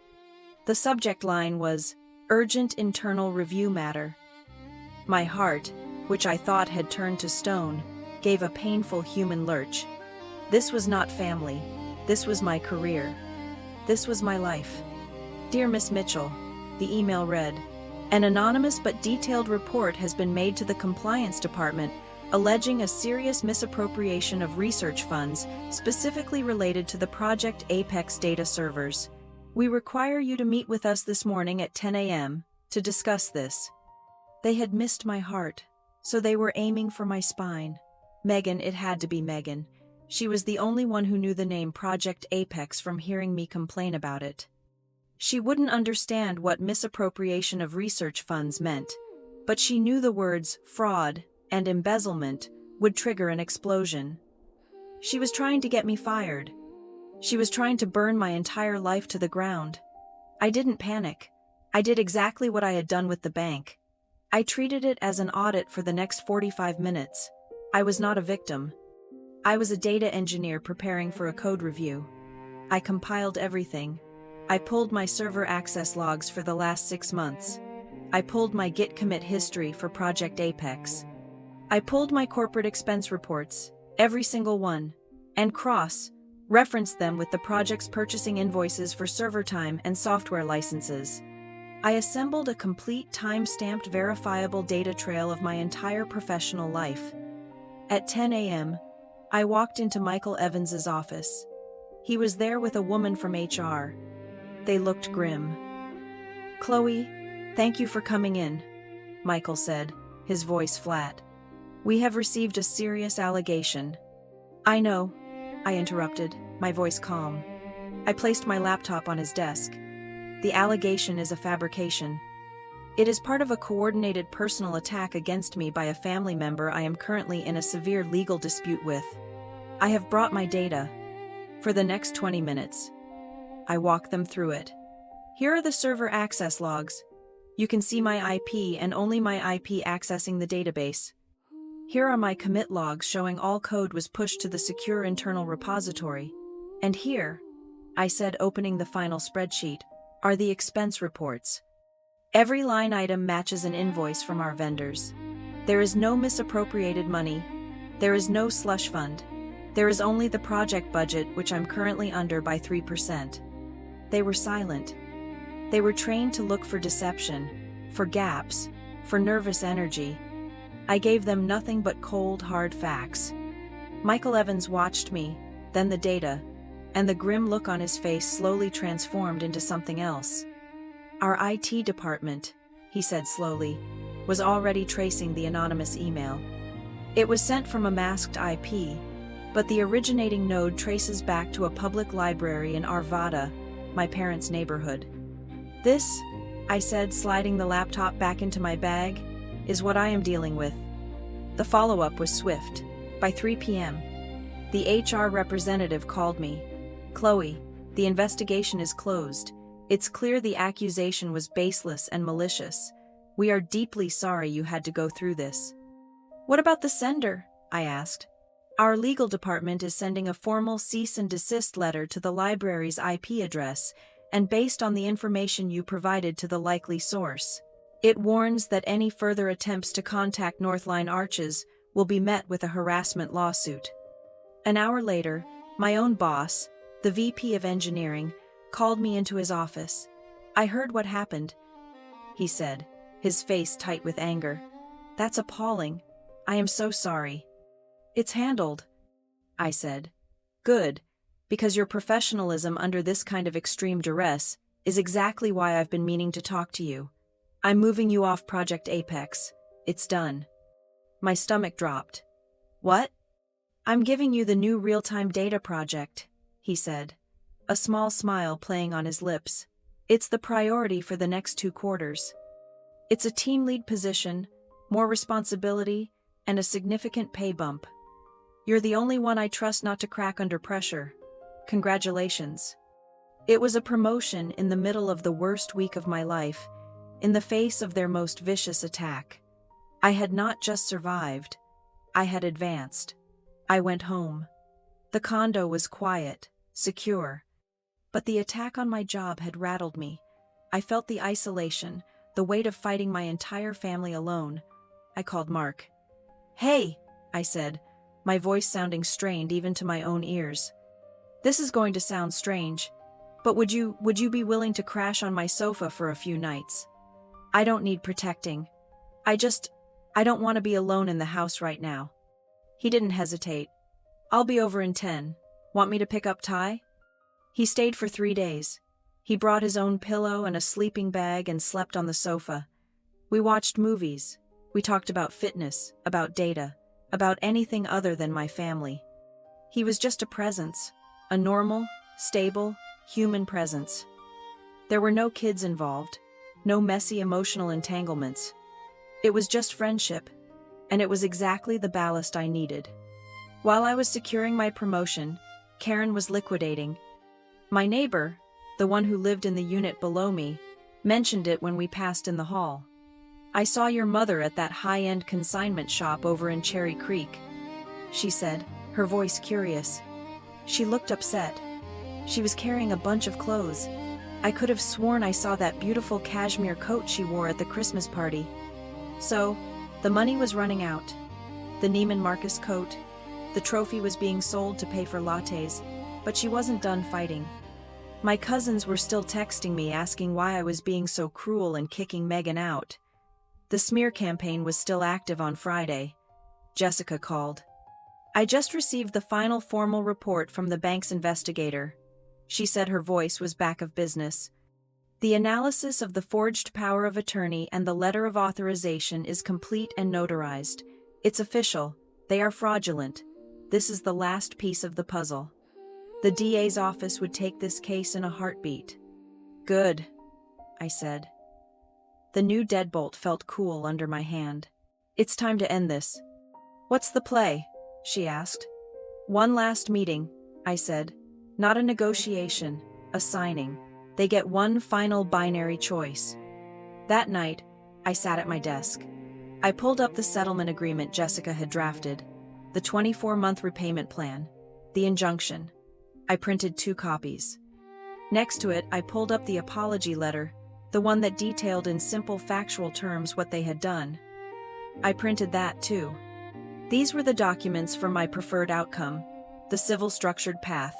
The subject line was, "Urgent internal review matter." My heart, which I thought had turned to stone, gave a painful human lurch. This was not family. This was my career. This was my life. "Dear Miss Mitchell," the email read, "an anonymous but detailed report has been made to the Compliance Department alleging a serious misappropriation of research funds specifically related to the Project Apex data servers. We require you to meet with us this morning at 10 a.m. to discuss this." They had missed my heart, so they were aiming for my spine. Megan, it had to be Megan. She was the only one who knew the name Project Apex from hearing me complain about it. She wouldn't understand what misappropriation of research funds meant, but she knew the words fraud and embezzlement would trigger an explosion. She was trying to get me fired. She was trying to burn my entire life to the ground. I didn't panic. I did exactly what I had done with the bank. I treated it as an audit for the next 45 minutes. I was not a victim. I was a data engineer preparing for a code review. I compiled everything. I pulled my server access logs for the last 6 months. I pulled my Git commit history for Project Apex. I pulled my corporate expense reports, every single one, and referenced them with the project's purchasing invoices for server time and software licenses. I assembled a complete time-stamped verifiable data trail of my entire professional life. At 10 a.m., I walked into Michael Evans's office. He was there with a woman from HR. They looked grim. "Chloe, thank you for coming in," Michael said, his voice flat. "We have received a serious allegation." "I know," I interrupted, my voice calm. I placed my laptop on his desk. "The allegation is a fabrication. It is part of a coordinated personal attack against me by a family member I am currently in a severe legal dispute with. I have brought my data." For the next 20 minutes, I walked them through it. "Here are the server access logs. You can see my IP and only my IP accessing the database. Here are my commit logs showing all code was pushed to the secure internal repository. And here," I said, opening the final spreadsheet, "are the expense reports. Every line item matches an invoice from our vendors. There is no misappropriated money. There is no slush fund. There is only the project budget, which I'm currently under by 3%. They were silent. They were trained to look for deception, for gaps, for nervous energy. I gave them nothing but cold, hard facts. Michael Evans watched me, then the data, and the grim look on his face slowly transformed into something else. "Our IT department," he said slowly, "was already tracing the anonymous email. It was sent from a masked IP, but the originating node traces back to a public library in Arvada, my parents' neighborhood. This," I said, sliding the laptop back into my bag, "is what I am dealing with." The follow-up was swift. By 3 p.m., the HR representative called me. "Chloe, the investigation is closed. It's clear the accusation was baseless and malicious. We are deeply sorry you had to go through this." "What about the sender?" I asked. "Our legal department is sending a formal cease and desist letter to the library's IP address, and based on the information you provided to the likely source. It warns that any further attempts to contact Northline Arches will be met with a harassment lawsuit." An hour later, my own boss, the VP of Engineering, called me into his office. "I heard what happened," he said, his face tight with anger. "That's appalling. I am so sorry." "It's handled," I said. "Good, because your professionalism under this kind of extreme duress is exactly why I've been meaning to talk to you. I'm moving you off Project Apex. It's done." My stomach dropped. "What?" "I'm giving you the new real-time data project," he said, a small smile playing on his lips. "It's the priority for the next 2 quarters. It's a team lead position, more responsibility, and a significant pay bump. You're the only one I trust not to crack under pressure. Congratulations." It was a promotion in the middle of the worst week of my life, in the face of their most vicious attack. I had not just survived, I had advanced. I went home. The condo was quiet, secure. But the attack on my job had rattled me. I felt the isolation, the weight of fighting my entire family alone. I called Mark. "Hey," I said, my voice sounding strained even to my own ears. "This is going to sound strange, but would you be willing to crash on my sofa for a few nights? I don't need protecting. I don't want to be alone in the house right now." He didn't hesitate. "I'll be over in 10. Want me to pick up Ty?" He stayed for 3 days. He brought his own pillow and a sleeping bag and slept on the sofa. We watched movies. We talked about fitness, about data, about anything other than my family. He was just a presence, a normal, stable, human presence. There were no kids involved, no messy emotional entanglements. It was just friendship, and it was exactly the ballast I needed. While I was securing my promotion, Karen was liquidating. My neighbor, the one who lived in the unit below me, mentioned it when we passed in the hall. "I saw your mother at that high-end consignment shop over in Cherry Creek," she said, her voice curious. She looked upset. She was carrying a bunch of clothes. I could have sworn I saw that beautiful cashmere coat she wore at the Christmas party. So, the money was running out. The Neiman Marcus coat. The trophy was being sold to pay for lattes, but she wasn't done fighting. My cousins were still texting me asking why I was being so cruel and kicking Megan out. The smear campaign was still active on Friday. Jessica called. I just received the final formal report from the bank's investigator. She said, her voice was back of business. The analysis of the forged power of attorney and the letter of authorization is complete and notarized. It's official. They are fraudulent. This is the last piece of the puzzle. The DA's office would take this case in a heartbeat. Good, I said. The new deadbolt felt cool under my hand. It's time to end this. What's the play? She asked. One last meeting, I said. Not a negotiation, a signing. They get one final binary choice. That night, I sat at my desk. I pulled up the settlement agreement Jessica had drafted, the 24-month repayment plan, the injunction. I printed 2 copies. Next to it, I pulled up the apology letter, the one that detailed in simple factual terms what they had done. I printed that too. These were the documents for my preferred outcome, the civil structured path.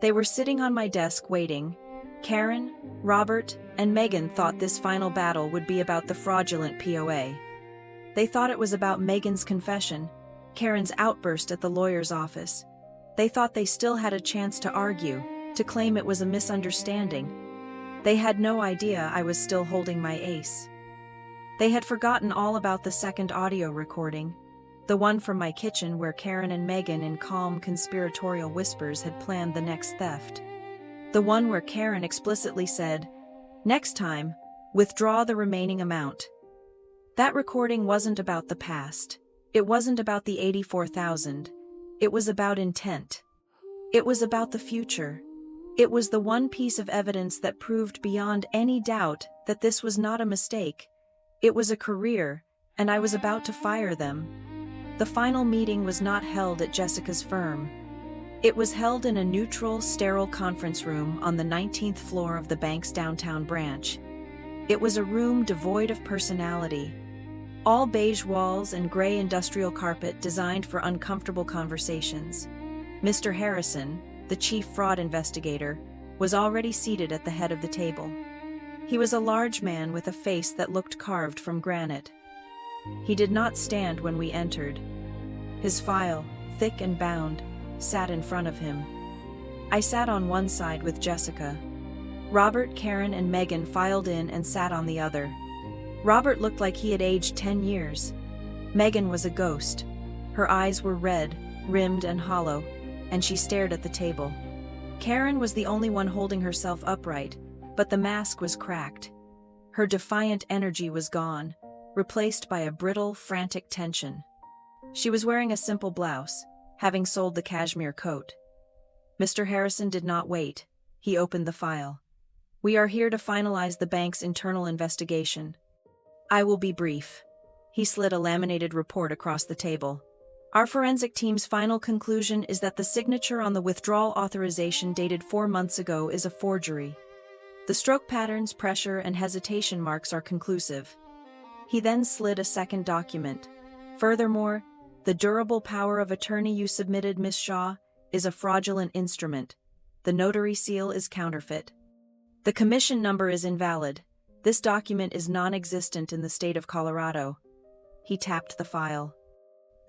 They were sitting on my desk waiting. Karen, Robert, and Megan thought this final battle would be about the fraudulent POA. They thought it was about Megan's confession, Karen's outburst at the lawyer's office. They thought they still had a chance to argue, to claim it was a misunderstanding. They had no idea I was still holding my ace. They had forgotten all about the second audio recording, the one from my kitchen where Karen and Megan in calm conspiratorial whispers had planned the next theft. The one where Karen explicitly said, "Next time, withdraw the remaining amount." That recording wasn't about the past. It wasn't about the $84,000. It was about intent. It was about the future. It was the one piece of evidence that proved beyond any doubt that this was not a mistake. It was a career, and I was about to fire them. The final meeting was not held at Jessica's firm. It was held in a neutral, sterile conference room on the 19th floor of the bank's downtown branch. It was a room devoid of personality. All beige walls and gray industrial carpet designed for uncomfortable conversations. Mr. Harrison, the chief fraud investigator, was already seated at the head of the table. He was a large man with a face that looked carved from granite. He did not stand when we entered. His file, thick and bound, sat in front of him. I sat on one side with Jessica. Robert, Karen, and Megan filed in and sat on the other. Robert looked like he had aged 10 years. Megan was a ghost. Her eyes were red, rimmed and hollow, and she stared at the table. Karen was the only one holding herself upright, but the mask was cracked. Her defiant energy was gone, replaced by a brittle, frantic tension. She was wearing a simple blouse, having sold the cashmere coat. Mr. Harrison did not wait. He opened the file. "We are here to finalize the bank's internal investigation. I will be brief." He slid a laminated report across the table. "Our forensic team's final conclusion is that the signature on the withdrawal authorization dated 4 months ago is a forgery. The stroke patterns, pressure, and hesitation marks are conclusive." He then slid a second document. "Furthermore, the durable power of attorney you submitted, Miss Shaw, is a fraudulent instrument. The notary seal is counterfeit. The commission number is invalid. This document is non-existent in the state of Colorado." He tapped the file.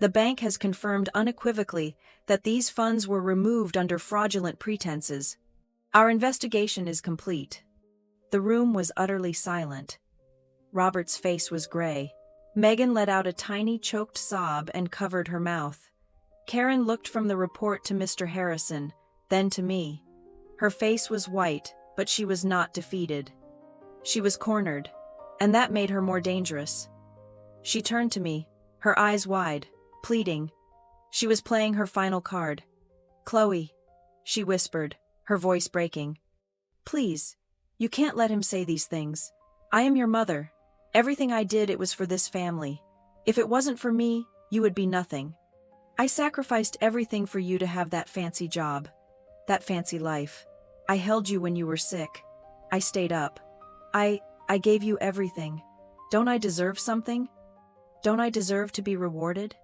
"The bank has confirmed unequivocally that these funds were removed under fraudulent pretenses. Our investigation is complete." The room was utterly silent. Robert's face was gray. Megan let out a tiny choked sob and covered her mouth. Karen looked from the report to Mr. Harrison, then to me. Her face was white, but she was not defeated. She was cornered, and that made her more dangerous. She turned to me, her eyes wide, pleading. She was playing her final card. "Chloe," she whispered, her voice breaking. "Please, you can't let him say these things. I am your mother. Everything I did, it was for this family. If it wasn't for me, you would be nothing. I sacrificed everything for you to have that fancy job, that fancy life. I held you when you were sick. I stayed up. I gave you everything. Don't I deserve something? Don't I deserve to be rewarded?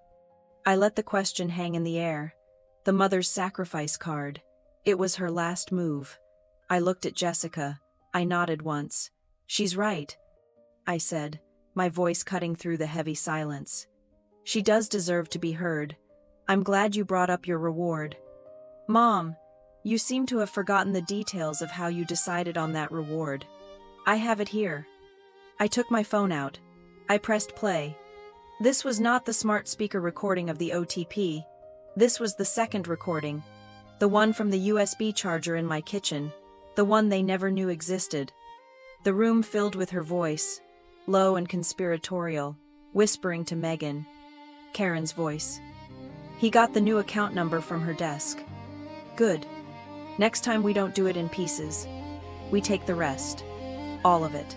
I let the question hang in the air. The mother's sacrifice card. It was her last move. I looked at Jessica. I nodded once. She's right, I said, my voice cutting through the heavy silence. She does deserve to be heard. I'm glad you brought up your reward. Mom, you seem to have forgotten the details of how you decided on that reward. I have it here. I took my phone out. I pressed play. This was not the smart speaker recording of the OTP. This was the second recording. The one from the USB charger in my kitchen. The one they never knew existed. The room filled with her voice, low and conspiratorial, whispering to Megan. Karen's voice. He got the new account number from her desk. Good. Next time we don't do it in pieces. We take the rest. All of it.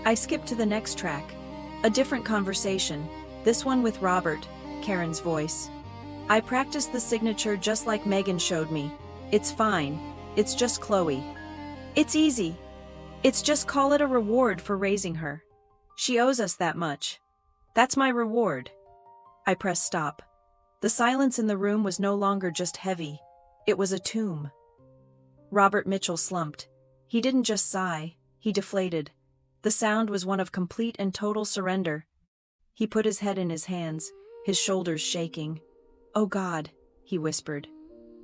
I skipped to the next track. A different conversation, this one with Robert, Karen's voice. I practiced the signature just like Megan showed me. It's fine. It's just Chloe. It's easy. It's just call it a reward for raising her. She owes us that much. That's my reward. I pressed stop. The silence in the room was no longer just heavy. It was a tomb. Robert Mitchell slumped. He didn't just sigh, he deflated. The sound was one of complete and total surrender. He put his head in his hands, his shoulders shaking. Oh God, he whispered.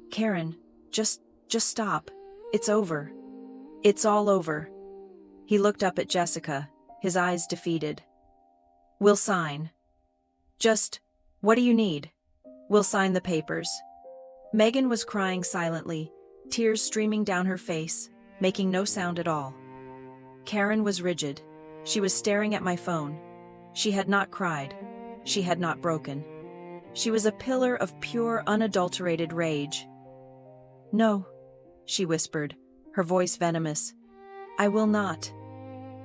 Karen, just stop. It's over. It's all over. He looked up at Jessica, his eyes defeated. We'll sign. Just, what do you need? We'll sign the papers. Megan was crying silently, tears streaming down her face, making no sound at all. Karen was rigid. She was staring at my phone. She had not cried. She had not broken. She was a pillar of pure, unadulterated rage. No, she whispered, her voice venomous. I will not.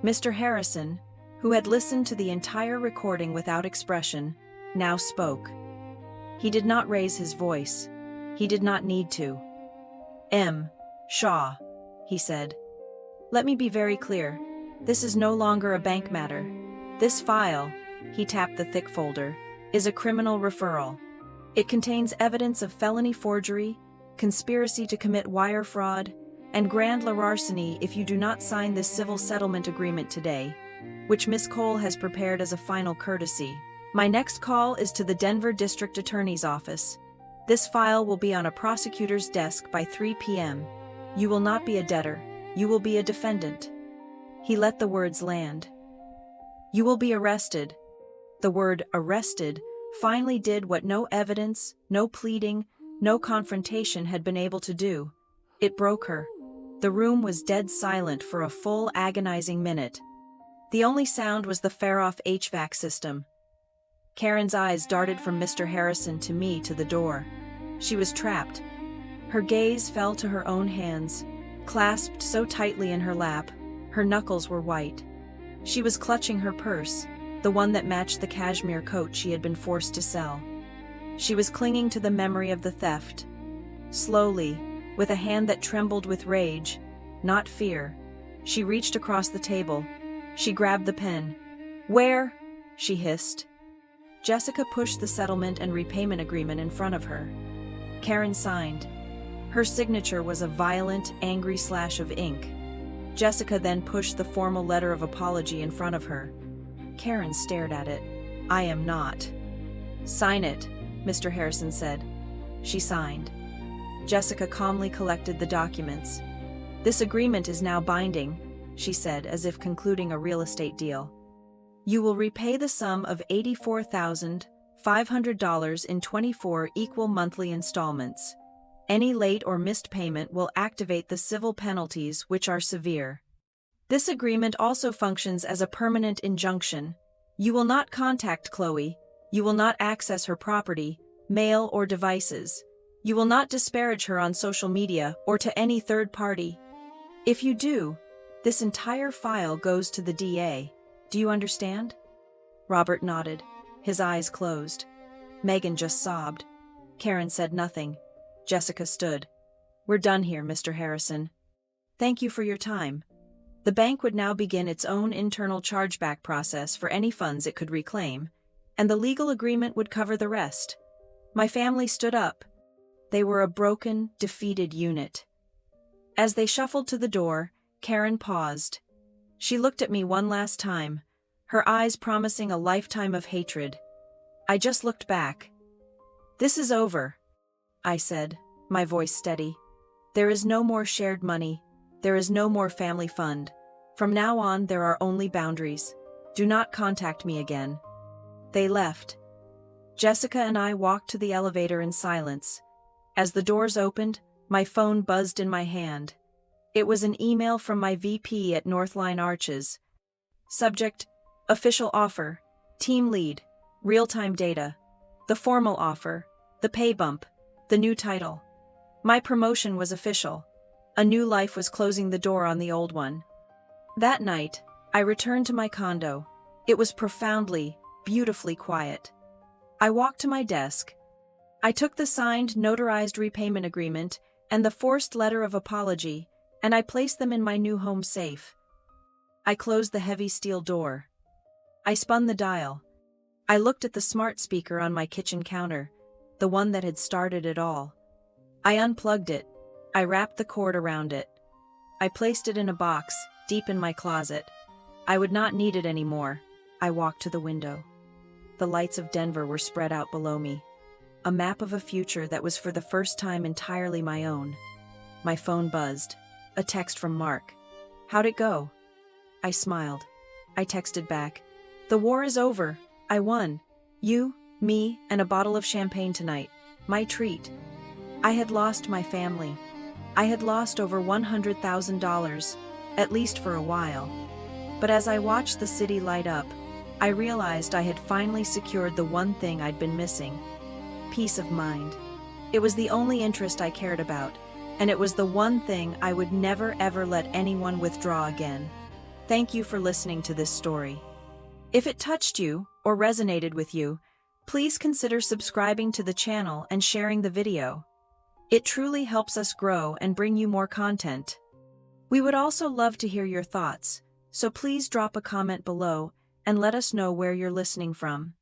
Mr. Harrison, who had listened to the entire recording without expression, now spoke. He did not raise his voice. He did not need to. M. Shaw, he said. Let me be very clear. This is no longer a bank matter. This file, he tapped the thick folder, is a criminal referral. It contains evidence of felony forgery, conspiracy to commit wire fraud, and grand larceny if you do not sign this civil settlement agreement today, which Miss Cole has prepared as a final courtesy. My next call is to the Denver District Attorney's Office. This file will be on a prosecutor's desk by 3 p.m. You will not be a debtor. You will be a defendant. He let the words land. You will be arrested. The word arrested finally did what no evidence, no pleading, no confrontation had been able to do. It broke her. The room was dead silent for a full agonizing minute. The only sound was the far-off HVAC system. Karen's eyes darted from Mr. Harrison to me to the door. She was trapped. Her gaze fell to her own hands, clasped so tightly in her lap, her knuckles were white. She was clutching her purse, the one that matched the cashmere coat she had been forced to sell. She was clinging to the memory of the theft. Slowly, with a hand that trembled with rage, not fear, she reached across the table. She grabbed the pen. Where? She hissed. Jessica pushed the settlement and repayment agreement in front of her. Karen signed. Her signature was a violent, angry slash of ink. Jessica then pushed the formal letter of apology in front of her. Karen stared at it. I am not. Sign it, Mr. Harrison said. She signed. Jessica calmly collected the documents. This agreement is now binding, she said, as if concluding a real estate deal. You will repay the sum of $84,500 in 24 equal monthly installments. Any late or missed payment will activate the civil penalties, which are severe. This agreement also functions as a permanent injunction. You will not contact Chloe. You will not access her property, mail, or devices. You will not disparage her on social media or to any third party. If you do, this entire file goes to the DA. Do you understand? Robert nodded. His eyes closed. Megan just sobbed. Karen said nothing. Jessica stood. "We're done here, Mr. Harrison. Thank you for your time." The bank would now begin its own internal chargeback process for any funds it could reclaim, and the legal agreement would cover the rest. My family stood up. They were a broken, defeated unit. As they shuffled to the door, Karen paused. She looked at me one last time, her eyes promising a lifetime of hatred. I just looked back. "This is over," I said, my voice steady. "There is no more shared money. There is no more family fund. From now on, there are only boundaries. Do not contact me again." They left. Jessica and I walked to the elevator in silence. As the doors opened, my phone buzzed in my hand. It was an email from my VP at Northline Arches. Subject: Official offer, team lead, real-time data. The formal offer, the pay bump, the new title. My promotion was official. A new life was closing the door on the old one. That night, I returned to my condo. It was profoundly, beautifully quiet. I walked to my desk. I took the signed, notarized repayment agreement and the forced letter of apology, and I placed them in my new home safe. I closed the heavy steel door. I spun the dial. I looked at the smart speaker on my kitchen counter, the one that had started it all. I unplugged it. I wrapped the cord around it. I placed it in a box, deep in my closet. I would not need it anymore. I walked to the window. The lights of Denver were spread out below me. A map of a future that was for the first time entirely my own. My phone buzzed. A text from Mark. "How'd it go?" I smiled. I texted back. "The war is over. I won. You, me, and a bottle of champagne tonight. My treat." I had lost my family. I had lost over $100,000, at least for a while. But as I watched the city light up, I realized I had finally secured the one thing I'd been missing: peace of mind. It was the only interest I cared about, and it was the one thing I would never ever let anyone withdraw again. Thank you for listening to this story. If it touched you or resonated with you, please consider subscribing to the channel and sharing the video. It truly helps us grow and bring you more content. We would also love to hear your thoughts, so please drop a comment below and let us know where you're listening from.